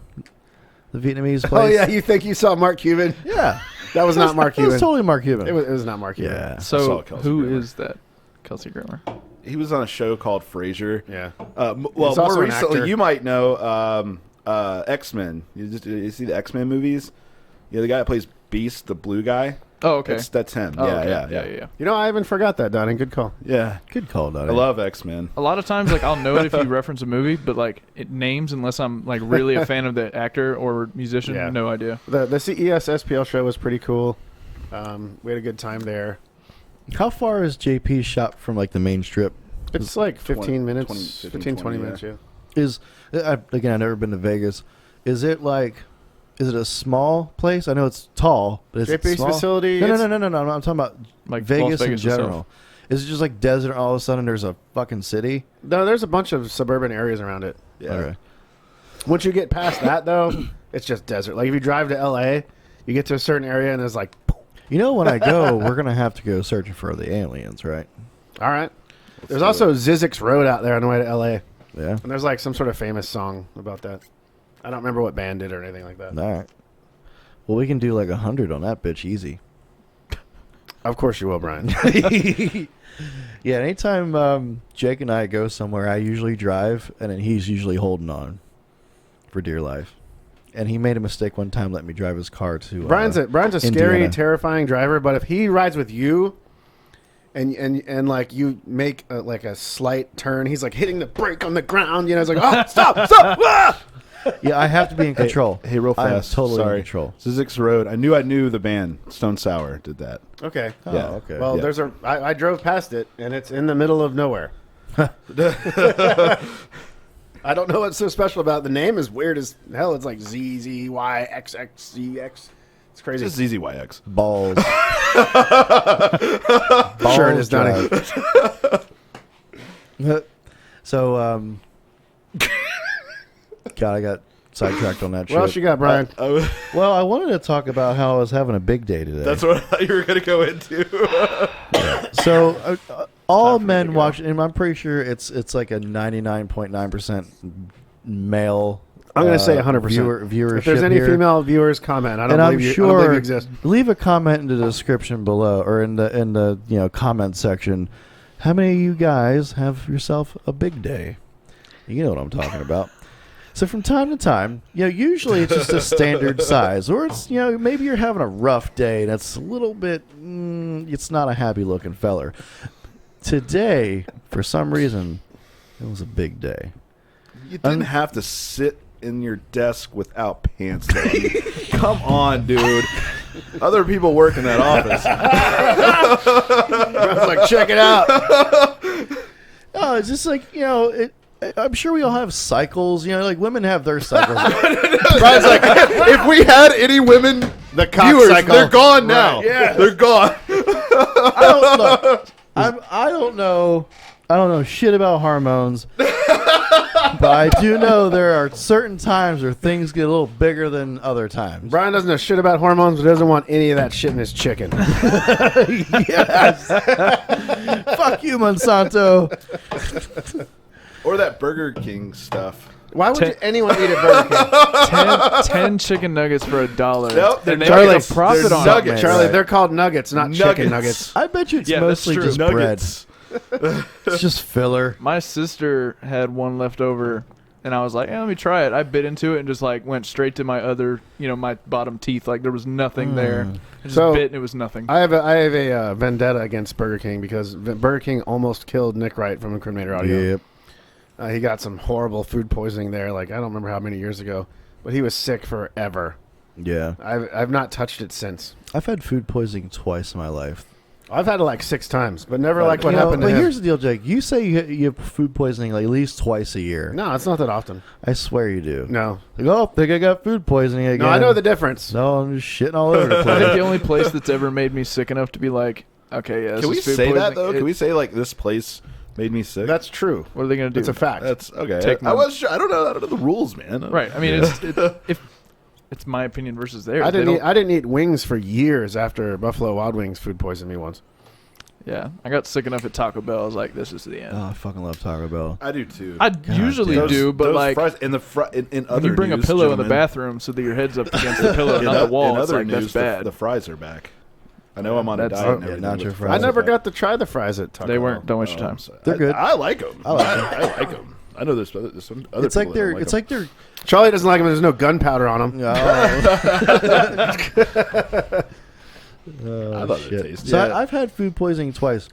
The Vietnamese place? Oh yeah, you think you saw Mark Cuban? Yeah. That was not Mark It was Cuban. totally Mark Cuban. It was not Mark Cuban. Yeah. I So saw Kelsey who Grammer. is that? Kelsey Grammer. He was on a show called Frasier. Yeah. Well, He's also more an recently, actor. you might know X-Men. You see the X-Men movies? Yeah, the guy that plays Beast, the blue guy. Oh, okay. That's him. Oh, yeah, okay. yeah. You know, I even forgot that, Donnie. Good call. Yeah. Good call, Donnie. I love X-Men. A lot of times, like I'll know it if you reference a movie, but like it names unless I'm like really a fan of the actor or musician. Yeah. No idea. The CES SPL show was pretty cool. We had a good time there. How far is JP's shop from like the main strip? It's like 15 minutes, 20, 15, 20 yeah. minutes, yeah. Again, I've never been to Vegas. Is it a small place? I know it's tall, but it's JP's small. facility. No, it's- no. I'm talking about Like Vegas, Las Vegas in general. itself. Is it just like desert? All of a sudden, there's a fucking city. No, there's a bunch of suburban areas around it. Yeah. Okay. Once you get past that, though, it's just desert. Like if you drive to LA, you get to a certain area and it's like, You know, when I go, we're gonna have to go searching for the aliens, right? all right. There's also Zizix Road out there on the way to LA. Yeah. And there's like some sort of famous song about that. I don't remember what band did or anything like that. All right. Well, we can do like 100 on that bitch easy. Of course you will, Brian. Yeah. Anytime Jake and I go somewhere, I usually drive, and then he's usually holding on for dear life. And he made a mistake one time, letting me drive his car to. Brian's a scary, Indiana. terrifying driver, but if he rides with you and like you make like a slight turn, he's like hitting the brake on the ground, it's like, oh, stop, ah! Yeah, I have to be in control. Hey, real I am fast. totally Sorry. in control. Zizix Road. I knew the band Stone Sour did that. Okay. Oh, Yeah. okay. Well, Yeah. I drove past it, and it's in the middle of nowhere. I don't know what's so special about it. The name is weird as hell. It's like ZZYXXZX. It's crazy. It's just ZZYX. Balls. Sure it is, Donnie. So, God, I got sidetracked on that What else shit. you got, Brian? Well, I wanted to talk about how I was having a big day today. That's what I thought you were going to go into. So, all Time for me men to go. watch, and I'm pretty sure it's like a 99.9% male. I'm going to say 100%. Viewership If there's any here. female viewers, comment. I don't And I'm believe you. I don't believe sure you exist. leave a comment in the description below, or in the comment section. How many of you guys have yourself a big day? You know what I'm talking about. So from time to time, usually it's just a standard size, or it's maybe you're having a rough day and it's a little bit. It's not a happy looking feller. Today, for some reason, it was a big day. You didn't have to sit in your desk without pants on. Come on, dude. Other people work in that office. I was like, check it out. Oh, it's just like I'm sure we all have cycles. Like women have their cycles. Brian's like, if we had any women The cock viewers, cycle. they're gone now. Right, yeah. They're gone. I don't know shit about hormones. But I do know there are certain times where things get a little bigger than other times. Bryan doesn't know shit about hormones, but doesn't want any of that shit in his chicken. Yes. Fuck you, Monsanto. Or that Burger King stuff. Why would anyone eat at Burger King? 10 chicken nuggets for $1. Nope, and they Charlie, make a profit they're on nuggets. it. Charlie, Right. they're called nuggets, not chicken nuggets. I bet you it's Yeah, that's mostly true. just Nuggets. bread. It's just filler. My sister had one left over, and I was like, let me try it. I bit into it and just like went straight to my other, my bottom teeth. Like there was nothing there. I just So, bit and it was nothing. I have a vendetta against Burger King because Burger King almost killed Nick Wright from Incriminator Audio. Yep. He got some horrible food poisoning there. Like I don't remember how many years ago, but he was sick forever. Yeah. I've not touched it since. I've had food poisoning twice in my life. I've had it like 6 times, but never like what You know, happened to but him. here's the deal, Jake. You say you have food poisoning like at least twice a year. No, it's not that often. I swear you do. No, Like, oh, I think I got food poisoning again. no, I know the difference. No, I'm just shitting all over the I think place. the only place that's ever made me sick enough to be like, okay, yeah, this Can we is food say that poisoning. though? Can we say like this place made me sick? That's true. What are they gonna do? It's a fact. That's okay. Take I my- was. I don't know. I don't know the rules, man. Right. I mean, if it's my opinion versus theirs. I They didn't. don't- I didn't eat wings for years after Buffalo Wild Wings food poisoned me once. Yeah, I got sick enough at Taco Bell. I was like, this is the end. Oh, I fucking love Taco Bell. I do too. I usually damn. do, but those like fries in the in when other you bring a news, pillow in the gentlemen, bathroom so that your head's up against the pillow, not the wall, In it's other like news, that's bad. The fries are back. I know I'm on a That's- diet. And yeah, everything, not but your the fries I are never back. got to try the fries at Taco They Bell. weren't. Don't waste your time. They're good. I like them. I like I like them. I know there's some other. It's like people that they're. don't It's them. like they're. Charlie doesn't like them. There's no gunpowder on them. Oh, I thought it shit. tasted. So Yeah. I've had food poisoning twice.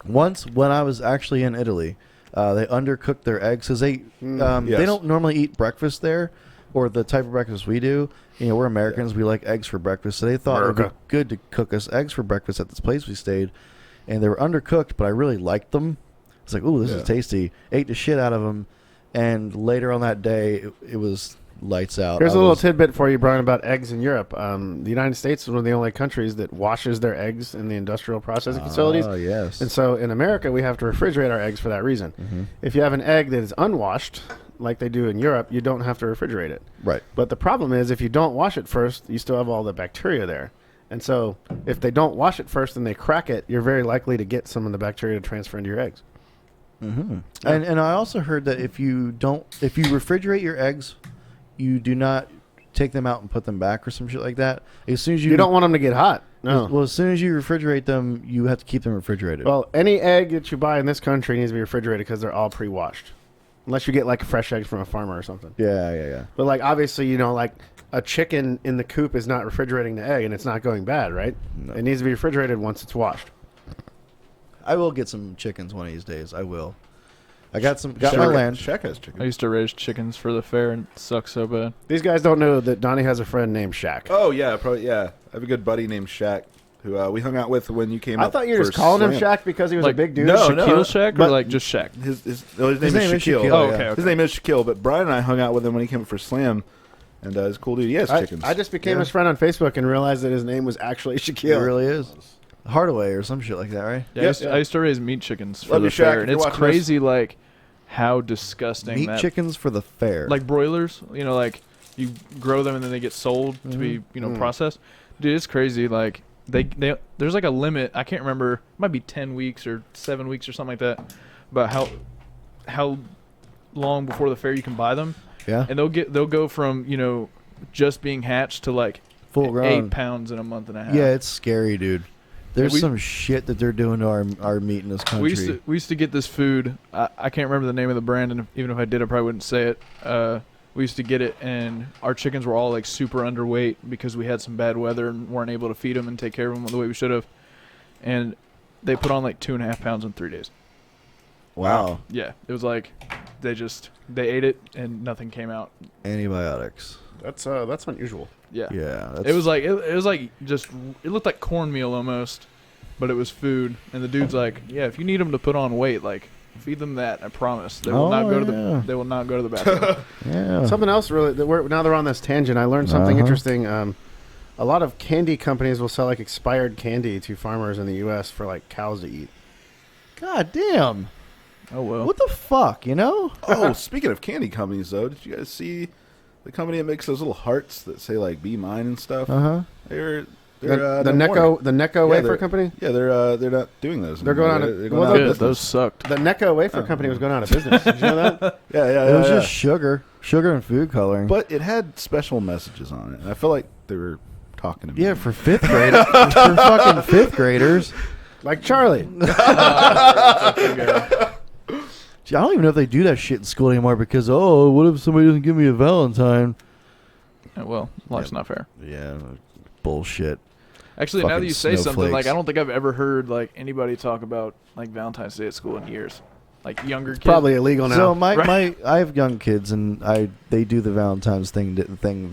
Once when I was actually in Italy, they undercooked their eggs because they Yes. don't normally eat breakfast there, or the type of breakfast we do. You know, we're Americans. We like eggs for breakfast, so they thought it would be America. good to cook us eggs for breakfast at this place we stayed, and they were undercooked, but I really liked them. It's like, ooh, this is Yeah. tasty. Ate the shit out of them, and later on that day, it was lights out. Here's I a little was- tidbit for you, Brian, about eggs in Europe. The United States is one of the only countries that washes their eggs in the industrial processing facilities. Oh yes. And so in America, we have to refrigerate our eggs for that reason. Mm-hmm. If you have an egg that is unwashed, like they do in Europe, you don't have to refrigerate it. Right. But the problem is, if you don't wash it first, you still have all the bacteria there. And so if they don't wash it first and they crack it, you're very likely to get some of the bacteria to transfer into your eggs. Mm-hmm. And I also heard that if you refrigerate your eggs, you do not take them out and put them back or some shit like that. As soon as You don't want them to get hot. No. Well, as soon as you refrigerate them, you have to keep them refrigerated. Well, any egg that you buy in this country needs to be refrigerated because they're all pre-washed. Unless you get like fresh eggs from a farmer or something. yeah. But like obviously, like a chicken in the coop is not refrigerating the egg and it's not going bad, right? No. It needs to be refrigerated once it's washed. I will get some chickens one of these days. I will. I got my Shaq- land. Shaq has chicken. I used to raise chickens for the fair and it sucks so bad. These guys don't know that Donnie has a friend named Shaq. Oh yeah, probably yeah. I have a good buddy named Shaq who we hung out with when you came. I up thought you were just for calling him Slam. Shaq because he was Like, a big dude. no, Shaquille Shack or but- like just Shaq? His name is name is Shaquille. Shaquille, Oh, yeah. okay. His name is Shaquille. But Brian and I hung out with him when he came up for Slam, and he's a cool dude. He has chickens. I just became Yeah. his friend on Facebook and realized that his name was actually It Shaquille. really is. Hardaway or some shit like that, right? Yeah, I used to raise meat chickens for Love the you, Shaq, fair, if and you're it's watching crazy like how disgusting Meat that chickens for the fair. like broilers. Like you grow them and then they get sold to be processed. Dude, it's crazy. Like they there's like a limit. I can't remember. It might be 10 weeks or 7 weeks or something like that. But how long before the fair you can buy them? yeah, And they'll go from just being hatched to like full grown. 8 pounds in a month and a half. Yeah, it's scary, dude. There's we- some shit that they're doing to our meat in this country. We used to get this food. I can't remember the name of the brand, and even if I did, I probably wouldn't say it. We used to get it, and our chickens were all like super underweight because we had some bad weather and weren't able to feed them and take care of them the way we should have. And they put on like 2.5 pounds in 3 days. Wow. Yeah, it was like they ate it and nothing came out. Antibiotics. That's unusual. Yeah, Yeah. That's, It was like it was like just it looked like cornmeal almost, but it was food. And the dude's like, yeah, if you need them to put on weight, like feed them that. I promise they will not go to yeah. they will not go to the bathroom. Yeah. Something else really. Now they're on this tangent. I learned something Uh-huh. interesting. A lot of candy companies will sell like expired candy to farmers in the U.S. for like cows to eat. God damn. Oh well. What the fuck, you know? Oh, speaking of candy companies, though, did you guys see the company that makes those little hearts that say like "Be Mine" and stuff? They're The no more. Necco Wafer they're- Company. Yeah, they're not doing those. They're anymore. going out of- They're going well, out of Good. business. Those sucked. The Necco Wafer Company was going out of business. Did you know that? Yeah. It was just sugar and food coloring. But it had special messages on it, and I feel like they were talking to me. yeah, for fifth grade, for fucking fifth graders. Like Charlie. Gee, I don't even know if they do that shit in school anymore because what if somebody doesn't give me a Valentine? Yeah, well, life's not fair. Yeah, bullshit. Actually, now that Fucking you say something, like snowflakes. I don't think I've ever heard like anybody talk about like Valentine's Day at school in years. Like younger kids. Probably illegal now. So Right. I have young kids and they do the Valentine's thing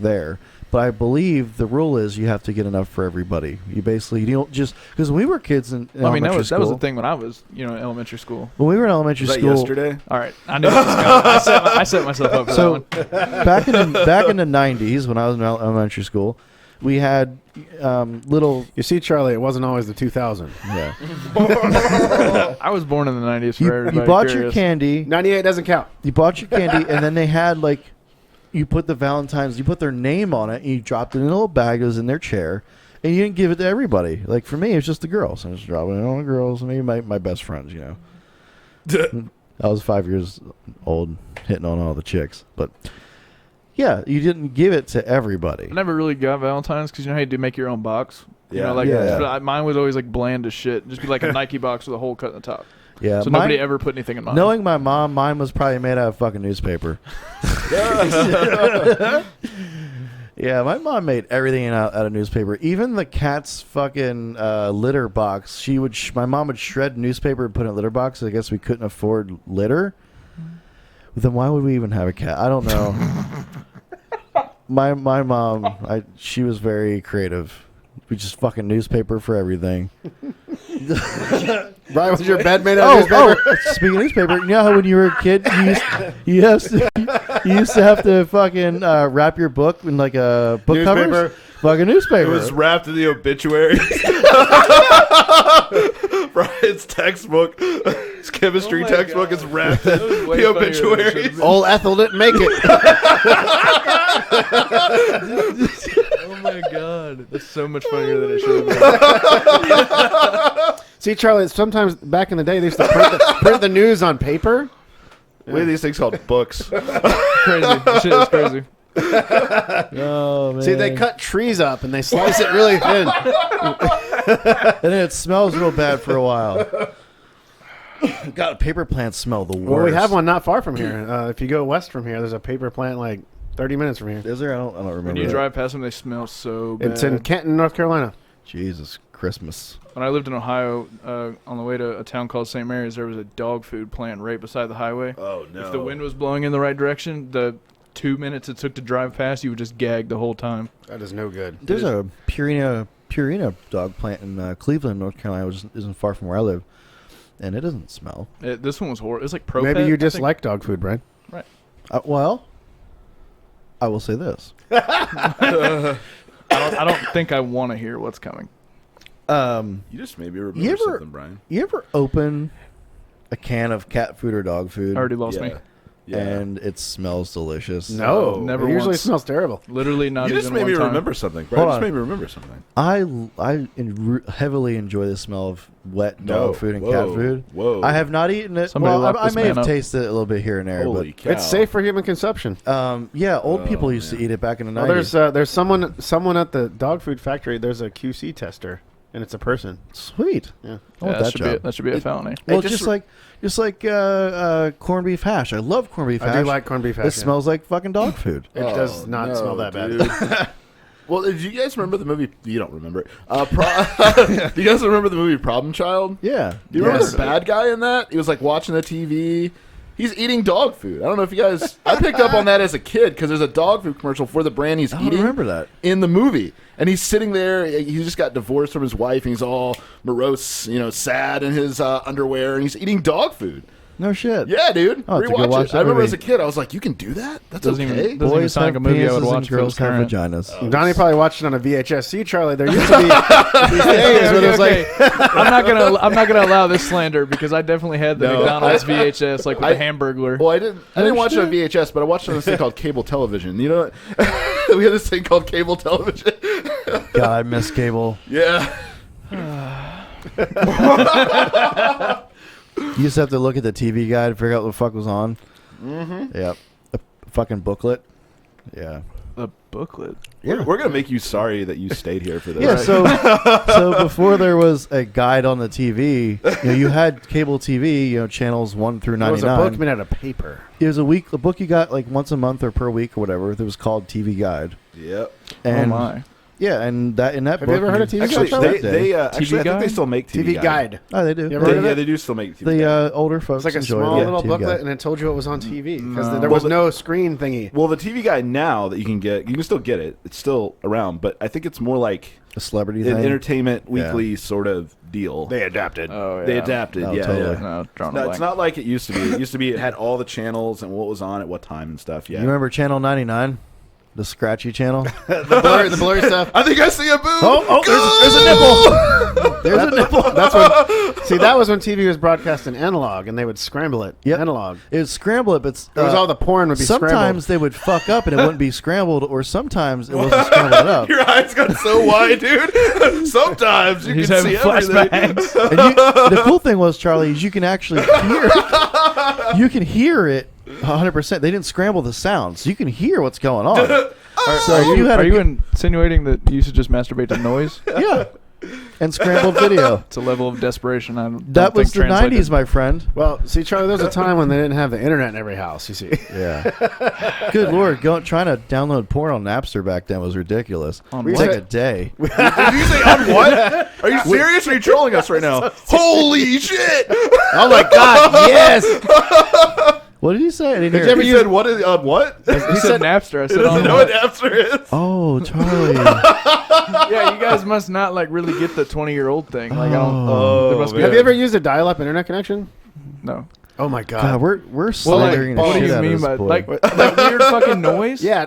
there, but I believe the rule is you have to get enough for everybody. You don't just because when we were kids in I mean, that elementary was the school- thing when I was in elementary school. When we were in elementary Was that school, yesterday? All right, I knew it was coming. I set myself up for so that one. back in the 90s when I was in elementary school, we had little You see, Charlie, it wasn't always the 2000. yeah. I was born in the 90s. For You everybody bought your curious. candy. 98 doesn't count. You bought your candy, and then they had like, you put the Valentine's, you put their name on it, and you dropped it in a little bag. It was in their chair, and you didn't give it to everybody. Like for me, it was just the girls. I was dropping it on the girls, and maybe my best friends. You know, I was 5 years old, hitting on all the chicks, but yeah, you didn't give it to everybody. I never really got Valentine's because you know how you do make your own box. You Yeah. know, like Yeah. mine was always like bland as shit. Just be like a Nike box with a hole cut in the top. Yeah, So mine- nobody ever put anything in mine. Knowing my mom, mine was probably made out of fucking newspaper. Yeah, my mom made everything out of newspaper. Even the cat's fucking litter box. My mom would shred newspaper and put it in a litter box. I guess we couldn't afford litter. Then why would we even have a cat? I don't know. my mom, she was very creative. We just fucking newspaper for everything. Brian, was your bed made out of newspaper? Speaking of newspaper, you know how when you were a kid, you used to have to fucking wrap your book in like a book Newspaper. cover? Fucking newspaper. It was wrapped in the obituary. Brian's textbook, his chemistry Oh my textbook God. is wrapped in That was way the funnier than it obituaries. should've Old Ethel didn't make it. Oh my god, that's so much funnier than it should have been. See, Charlie, sometimes back in the day, they used to print the news on paper. What are these things called? Books. Crazy, this shit is crazy. Oh man. See, they cut trees up and they slice it really thin. and then it smells real bad for a while. God, paper plants smell the worst. Well, we have one not far from here. If you go west from here, there's a paper plant like 30 minutes from here. Is there? I don't remember. When you that. drive past them, they smell so bad. It's in Kenton, North Carolina. Jesus Christmas. When I lived in Ohio, on the way to a town called St. Mary's, there was a dog food plant right beside the highway. Oh no! If the wind was blowing in the right direction, the 2 minutes it took to drive past, you would just gag the whole time. That is no good. There's a Purina dog plant in Cleveland, North Carolina, which isn't far from where I live, and it doesn't smell. This one was horrible. It was like Pro Maybe Pet, you I just think. like dog food, Brian. Well, I will say this. I don't think I want to hear what's coming. You just made me remember You ever- something, Brian. You ever open a can of cat food or dog food, Already lost me. Yeah. and it smells delicious? No, never It usually once. smells terrible. Literally not You even just made one me time. remember something, Brian. Hold You just on. made me remember something. Heavily enjoy the smell of wet No. dog food and Whoa. cat food. Whoa. I have not eaten it. Somebody Well, lock I this may man have up. tasted it a little bit here and there, Holy cow! It's safe for human consumption. but yeah, old people used man. to eat it back in the Well, 90s. there's someone at the dog food factory. There's a QC tester, and it's a person. Sweet. Yeah. I want that that should job. that should be a felony. Well, It just just like corned beef hash. I love corned beef hash. I do like corned beef hash. It smells like fucking dog food. It does not no, smell that bad. dude. Well, did you guys remember the movie? You don't remember it. Do you guys remember the movie Problem Child? Yeah. Do you remember Yes. the bad guy in that? He was like watching the TV. He's eating dog food. I don't know if you guys. I picked up on that as a kid because there's a dog food commercial for the brand he's I don't eating remember that. in the movie, and he's sitting there. He just got divorced from his wife, and he's all morose, sad in his underwear, and he's eating dog food. No shit. Yeah, dude. I'll have to go Rewatch watch it. that I remember movie. as a kid, I was like, you can do that? That's Doesn't okay. even- doesn't even sound like a movie I would penises watch and if it was girls have current. vaginas. Donnie probably watched it on a VHS. See, Charlie, there used to be these days where there's like I'm not gonna allow this slander because I definitely had the No, McDonald's VHS like with the Hamburglar. Well, I didn't watch it on VHS, but I watched it on this thing called cable television. You know, we had this thing called cable television. God, I miss cable. Yeah. You used to have to look at the TV guide to figure out what the fuck was on. Mm-hmm. Yep. A fucking booklet. Yeah. A booklet. We're gonna make you sorry that you stayed here for this. Yeah, so before there was a guide on the TV, you had cable TV, channels 1 through it 99. was a book made out of paper. It was a book you got like once a month or per week or whatever. That was called TV Guide. Yep. And oh my. yeah, and that in that Have book, you ever heard of TV Actually, Guide? they actually I think Guide? they still make TV, TV Guide. Oh, they do. You ever heard of Yeah, it? they do still make TV The Guide. older folks It's like a enjoy small it. little TV booklet, Guide. and it told you what was on TV because No. there was no screen thingy. Well, the TV Guide now that you can get, you can still get it. It's still around, but I think it's more like A celebrity an thing. Entertainment Weekly sort of deal. They adapted. Oh yeah. They adapted, Oh, yeah. totally. yeah. No, drawing a No, blank. it's not like it used to be. It used to be it had all the channels and what was on at what time and stuff. Yeah. You remember Channel 99? The scratchy channel? the blurry stuff. I think I see a boob. Oh, there's a nipple. There's a nipple. That's when. See, that was when TV was broadcast in analog, and they would scramble it. Yep. Analog. It was scramble it, but It was all the porn would be sometimes scrambled. they would fuck up and it wouldn't be scrambled, or sometimes it wasn't scrambled up. Your eyes got so wide, dude. Sometimes you He's can having see everything. flashbacks. And the cool thing was, Charlie, is you can actually hear it. You can hear it 100%. They didn't scramble the sound, so you can hear what's going on. So if you had Are a you insinuating that you used to just masturbate to noise? yeah, and scrambled video. It's a level of desperation I don't That think was the translated. 90s, my friend. Well, see, Charlie, there was a time when they didn't have the internet in every house. You see. Yeah. Good Lord, trying to download porn on Napster back then was ridiculous. On It was what? like a day. Did you say on what? Are you serious? Or are you trolling us right now? Holy shit! Oh my God! Yes. What did he say? I didn't Did hear you ever it. He use- said what is on what? He said Napster. I He said doesn't on know what? what Napster is. Oh, Charlie. Yeah, you guys must not like really get the 20-year-old thing. Like I don't. Oh, there must be man. Have you ever used a dial-up internet connection? No. Oh my God. God, we're Well, like, slandering the what do shit you out of mean this by boy. like that weird fucking noise? Yeah.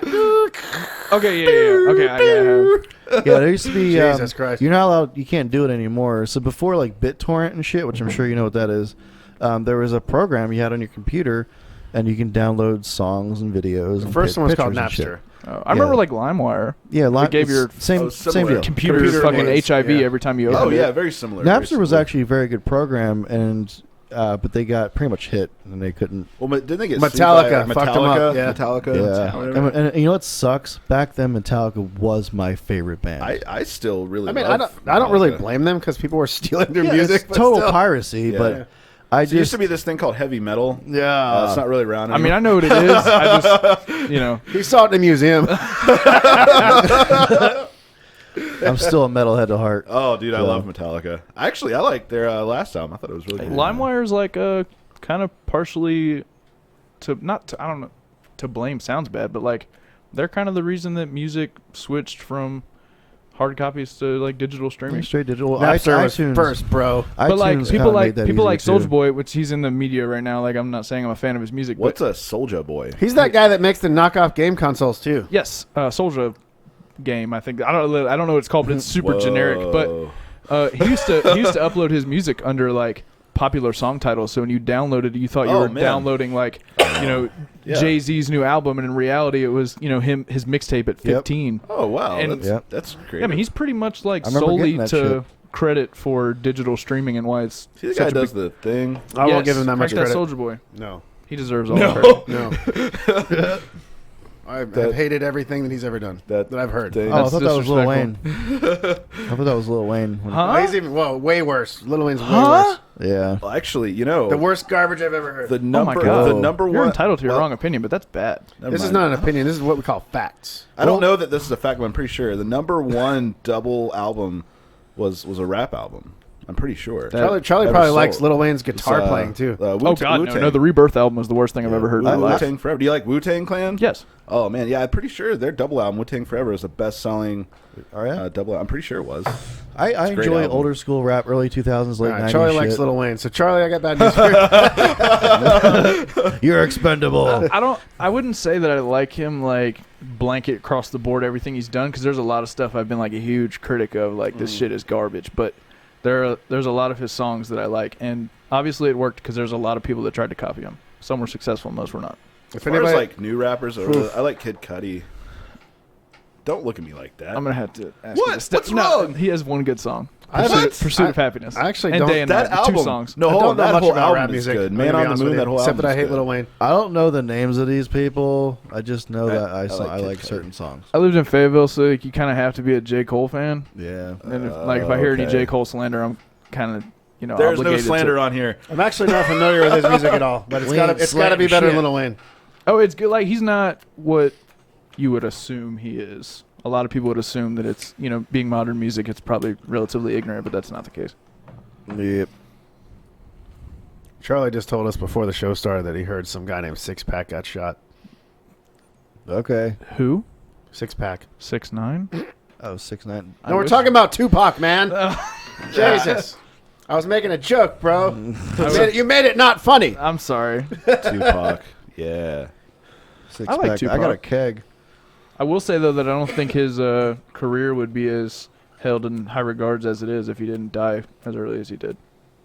Okay. Yeah. Okay. Yeah. Yeah, there used to be. Jesus Christ. You're not allowed. You can't do it anymore. So before, like BitTorrent and shit, which I'm sure you know what that is, there was a program you had on your computer, and you can download songs and videos. The and first one was called pictures and Napster. Oh, I remember like LimeWire. Yeah, They gave your same similar. deal. Computer fucking was, HIV yeah. every time you open Oh it. yeah, very similar. Napster was actually a very good program, and but they got pretty much hit, and they couldn't. Well, didn't they get Metallica sued by, fucked 'em up, yeah. Metallica. Yeah, and you know what sucks? Back then, Metallica was my favorite band. I still really. I mean, love I don't really Metallica. blame them because people were stealing their Yeah, music. it's but total still. piracy, Yeah. but I So there used just to be this thing called heavy metal. yeah. It's not really around. I mean, anymore. I know what it is. I just, He saw it in a museum. I'm still a metalhead to heart. Oh, dude, I So- love Metallica. Actually, I liked their last album. I thought it was really good. LimeWire's like kind of partially I don't know, to blame sounds bad, but like they're kind of the reason that music switched from hard copies to like digital streaming. Straight digital. Napster was iTunes, first, bro. But like iTunes people kinda like made that people like easier, too. Soulja Boy, which he's in the media right now. Like I'm not saying I'm a fan of his music, What's but a Soulja Boy? He's that guy that makes the knockoff game consoles too. yes, Soulja game. I think I don't know what it's called, but it's super generic. Whoa. But he used to upload his music under like popular song titles. So when you downloaded it, you thought you Oh, were man. downloading like Yeah. Jay-Z's new album, and in reality, it was his mixtape at 15. Oh wow, And- that's great. Yeah, I mean, he's pretty much like I remember solely getting that to shit. credit for digital streaming and why it's See, the such guy a does big, the thing. I won't give him that much crack credit. Soulja Boy. No, He deserves all the credit. no. I've hated everything that he's ever done. That I've heard. thing. Oh, I That's thought that was Lil Wayne. disrespectful. I thought that was Lil Wayne. Huh? Oh, he's even way worse. Lil Wayne's way Huh? worse. Yeah. Well, actually, The worst garbage I've ever heard. the Oh number, my god! the number You're one. entitled to your well, wrong opinion, but that's bad. never This is mind. not an opinion. This is what we call facts. I don't know that this is a fact, but I'm pretty sure the number one double album was a rap album. I'm pretty sure. Charlie Ever probably Sold. likes Lil Wayne's guitar It's, playing too. Oh God, no! The Rebirth album was the worst thing I've ever heard in my life. Wu-Tang Forever. Do you like Wu-Tang Clan? Yes. Oh man, yeah, I'm pretty sure their double album Wu-Tang Forever is the best-selling double. I'm pretty sure it was. I a great enjoy album. older school rap, early 2000s, late 90s. Charlie likes shit. Lil Wayne. So Charlie, I got bad news for you. You're expendable. I wouldn't say that I like him like blanket across the board everything he's done, because there's a lot of stuff I've been like a huge critic of, like this shit is garbage. But there's a lot of his songs that I like, and obviously it worked because there's a lot of people that tried to copy him. Some were successful, most were not. As far as like new rappers, I like Kid Cudi. Don't look at me like that. I'm gonna have to ask What? you to step. What's No, wrong? he has one good song. What? Pursuit of Happiness. I actually and don't- Day and That Night, album, two songs. No, I hold don't on. know That much whole about album rap is music. good. I'm Man gonna be on the honest Moon. with That you. whole Except album that I hate is Lil good. Wayne. I don't know the names of these people. I just know that I I like like Kid certain Cudi. songs. I lived in Fayetteve, so like, you kind of have to be a J. Cole fan. Yeah. And if I hear any okay. J. Cole slander, I'm kind of There's no obligated slander to. on here. I'm actually not familiar with his music at all, but it's got to be slanting better shit. than Lil Wayne. Oh, it's good. Like he's not what you would assume he is. A lot of people would assume that it's being modern music, it's probably relatively ignorant, but that's not the case. Yep. Charlie just told us before the show started that he heard some guy named Six Pack got shot. Okay. Who? Six Pack. 6ix9ine? Oh, 6ix9ine. No, we're talking about Tupac, man. Jesus. I was making a joke, bro. You made it not funny. I'm sorry. Tupac. Yeah. Six I like pack. Tupac. I got a keg. I will say though that I don't think his career would be as held in high regards as it is if he didn't die as early as he did.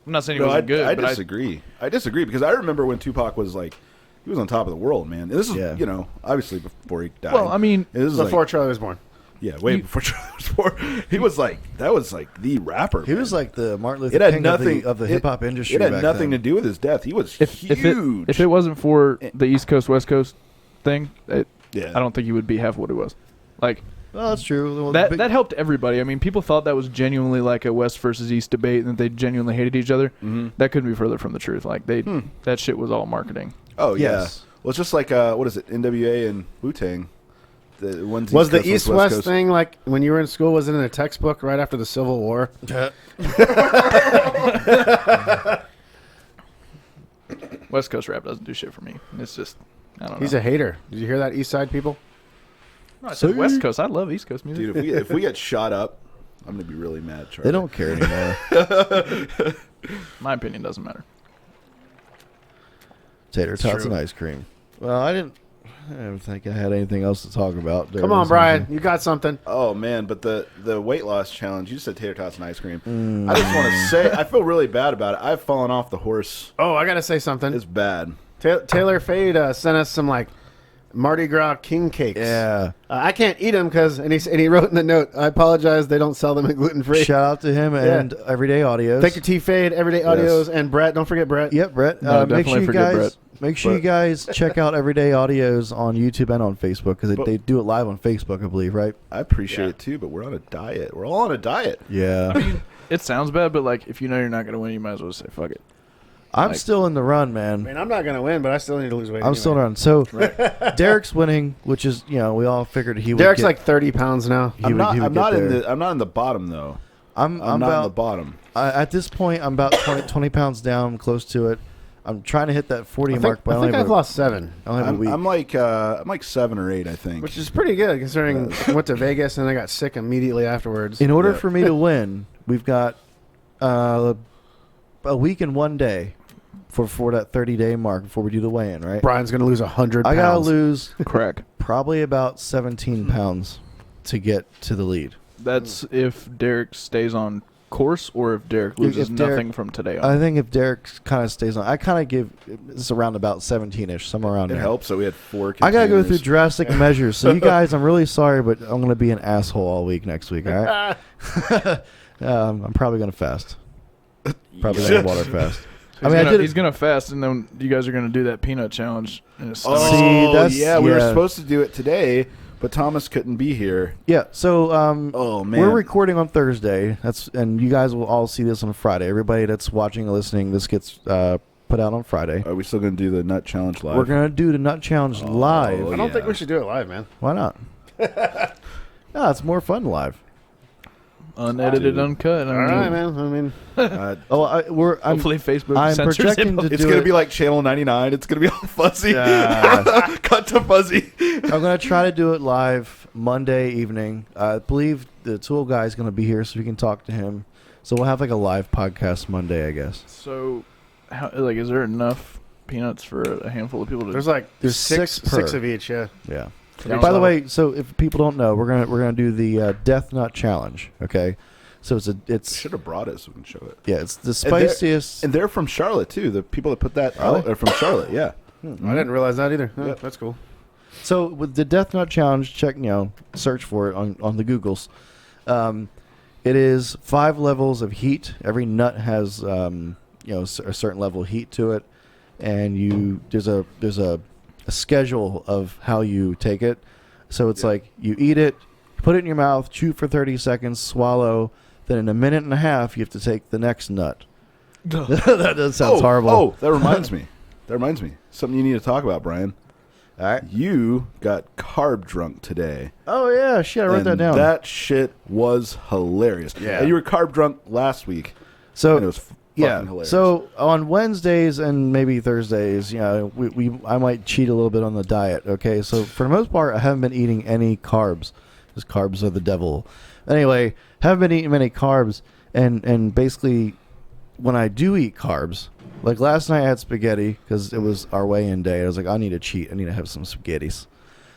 I'm not saying he No, wasn't good, I but disagree. I disagree because I remember when Tupac was like, he was on top of the world, man. And this is, obviously before he died. Well, I mean, it was Before like, Charlie was born. yeah, way before Charlie was born. He was like, that was like the rapper. He was like the Martin Luther It had King nothing of the hip hop industry. It had back nothing then. to do with his death. He was if huge. if it wasn't for the East Coast West Coast thing, I yeah, don't think he would be half what he was. Like Well, that's true. Well, that helped everybody. I mean, people thought that was genuinely like a West versus East debate, and that they genuinely hated each other. Mhm. That couldn't be further from the truth. Like that shit was all marketing. Oh yeah. Yes. Well, it's just like what is it? NWA and Wu-Tang. The ones Was the Coast, one's East-West Coast. thing like when you were in school, was it in a textbook right after the Civil War? West Coast rap doesn't do shit for me. It's just I don't know. He's a hater. Did you hear that, East Side people? No, I said West Coast. I love East Coast music. Dude, if we get shot up, I'm gonna be really mad, Charlie. They don't care anymore. My opinion doesn't matter. Tater tots true. and ice cream. Well, I didn't think I had anything else to talk about. Come on, Brian. You got something. Oh man, but the weight loss challenge. You said tater tots and ice cream. Mm. I just want to say I feel really bad about it. I've fallen off the horse. Oh, I got to say something. It's bad. Taylor Fade sent us some like Mardi Gras king cakes. Yeah. I can't eat them and he wrote in the note, I apologize, they don't sell them at gluten free. Shout out to him and Everyday Audios. Thank you, T Fade, Everyday Audios, and Brett. Don't forget Brett. Yep, Brett. No, Make sure definitely you forget guys Brett. make sure you guys check out Everyday Audios on YouTube and on Facebook because they do it live on Facebook, I believe, right? I appreciate it too, but we're on a diet. We're all on a diet. Yeah. It sounds bad, but like if you know you're not gonna win, you might as well say fuck it. I'm Like- still in the run, man. I mean, I'm not going to win, but I still need to lose weight. I'm still in the run. So Derek's winning, which is we all figured he would. Derek's get, like 30 pounds now. he would get there. I'm not in the bottom though. I'm not in the about bottom. at this point. I'm about 20 pounds down, close to it. I'm trying to hit that 40 I mark, think, but I think I've lost 7, I only have a week. I'm like 7 or 8, I think. which is pretty good considering I went to Vegas and I got sick immediately afterwards. In order Yeah. for me to win, we've got a week and 1 day for that 30-day mark before we do the weigh-in, right? Brian's going to lose 100 pounds. I gotta lose Crack. probably about 17 pounds to get to the lead. That's if Derek stays on course or if Derek loses If Derek- nothing from today on. I think if Derek kind of stays on, I kind of give it's around about 17ish, somewhere around It there. helps that we had 4 I gotta go through containers. drastic measures. So you guys, I'm really sorry, but I'm gonna be an asshole all week next week. All right. I'm probably gonna fast. Probably gonna water fast. He's gonna fast, and then you guys are gonna do that peanut challenge. In his stomach. See, that's- yeah, we were yeah. supposed to do it today, but Thomas couldn't be here. Yeah. So Oh man, we're recording on Thursday. And you guys will all see this on Friday. Everybody that's watching and listening, this gets put out on Friday. Are we still gonna do the nut challenge live? We're gonna do the Nut Challenge live. I don't think we should do it live, man. Why not? No, it's more fun live. Unedited, uncut. All right, man. I mean, I'm Hopefully Facebook I'm censors projecting it. to It's do gonna it. be like Channel 99. It's gonna be all fuzzy. Yeah. Cut to fuzzy. I'm gonna try to do it live Monday evening. I believe the Tool guy's gonna be here, so we can talk to him. So we'll have like a live podcast Monday, I guess. So, is there enough peanuts for a handful of people to? there's six per. of each. Yeah. Yeah. Yeah. By the way, so if people don't know, we're gonna do the Death Nut Challenge. Okay, so it's Should have brought it so we can show it. yeah, it's the spiciest. And they're from Charlotte too. The people that put that Are out they? are from Charlotte. Yeah. I didn't realize that either. Oh, Yep. That's cool. So with the Death Nut Challenge, search for it on the Googles. It is 5 levels of heat. Every nut has a certain level of heat to it, and there's a schedule of how you take it. So it's like you eat it, put it in your mouth, chew for 30 seconds, swallow. Then in a minute and a half, you have to take the next nut. That sounds horrible. Oh, that reminds me. Something you need to talk about, Brian. All right. You got carb drunk today. Oh yeah, shit, I wrote that And down. That shit was hilarious. Yeah. And you were carb drunk last week. So and it was fucking hilarious. So on Wednesdays and maybe Thursdays, I might cheat a little bit on the diet. Okay, so for the most part, I haven't been eating any carbs, because carbs are the devil. Anyway, haven't been eating many carbs, and basically, when I do eat carbs, like last night I had spaghetti because it was our weigh-in day. I was like, I need to cheat. I need to have some spaghettis.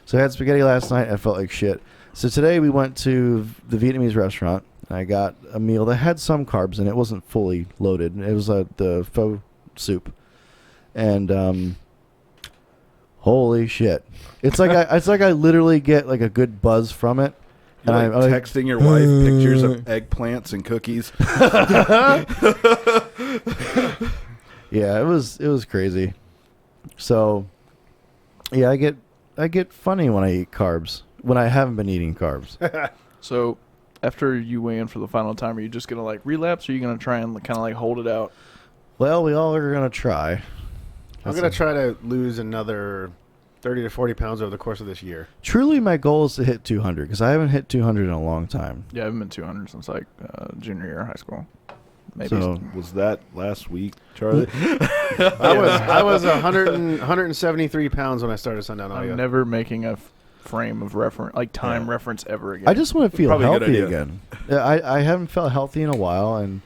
So I had spaghetti last night. I felt like shit. So today we went to the Vietnamese restaurant. I got a meal that had some carbs in it. It wasn't fully loaded. It was the pho soup, and holy shit! It's like I literally get like a good buzz from it. You're And like I'm texting your wife pictures of eggplants and cookies. Yeah, it was crazy. So, yeah, I get funny when I eat carbs. When I haven't been eating carbs. So, after you weigh in for the final time, are you just gonna relapse, or are you gonna try and kind of hold it out? Well, we all are gonna try. I'm going to try to lose another 30 to 40 pounds over the course of this year. Truly, my goal is to hit 200 because I haven't hit 200 in a long time. Yeah, I haven't been 200 since junior year of high school. Maybe. So, Was that last week, Charlie? I was 173 pounds when I started Sundown Audio. I'm never making a frame of reference, time reference ever again. I just want to feel Probably a good healthy idea. again. I haven't felt healthy in a while, and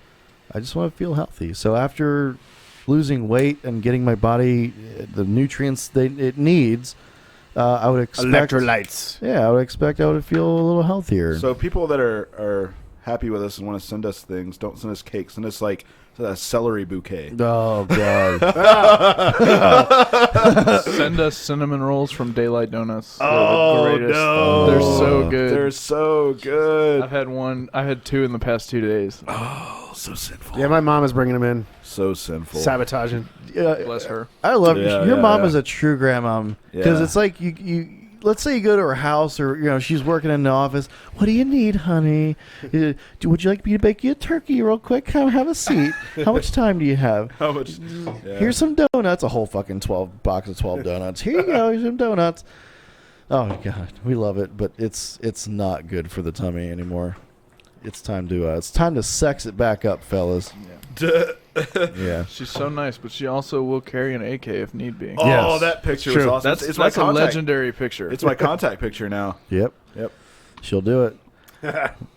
I just want to feel healthy. So after losing weight and getting my body the nutrients it needs, I would expect Electrolytes. Yeah, I would expect I would feel a little healthier. So people that are happy with us and want to send us things, don't send us cake. Send us like a celery bouquet. Oh god. Send us cinnamon rolls from Daylight Donuts. They're Oh, the greatest. no. They're so good. They're so good. I had 2 in the past 2 days. Oh, so sinful. Yeah, my mom is bringing them in. So sinful. Sabotaging. Bless her. I love Yeah, your yeah, mom yeah. is a true grandmom because Yeah. it's like you let's say you go to her house or she's working in the office. What do you need, honey? Would you like me to bake you a turkey real quick? Come have a seat. How much time do you have? How much? Yeah. Here's some donuts. A whole fucking box of 12 donuts. Here you go. Here's some donuts. Oh my god, we love it, but it's not good for the tummy anymore. It's time to sex it back up, fellas. Yeah. She's so nice, but she also will carry an AK if need be. Oh, Yes. that picture True. was awesome. That's it's a my contact. legendary picture. It's my contact picture now. Yep. Yep. She'll do it.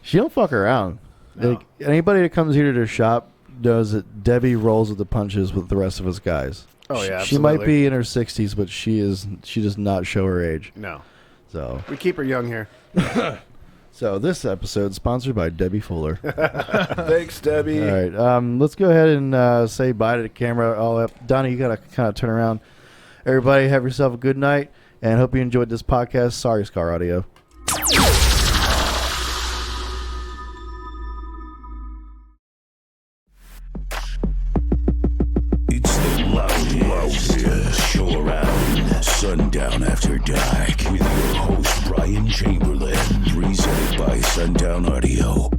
She don't fuck around. Like, anybody that comes here to the shop knows that Debbie rolls with the punches with the rest of us guys. Oh, yeah, She might absolutely. be in her 60s, but she does not show her age. No. So We keep her young here. this episode sponsored by Debbie Fuller. Thanks, Debbie. All right, let's go ahead and say bye to the camera. All up, Donnie, you gotta kind of turn around. Everybody, have yourself a good night, and hope you enjoyed this podcast. Sorry, Skar Audio. It's the loudest show around. Sundown After Dark with your host Bryan Chamberlain. Presented by Sundown Audio.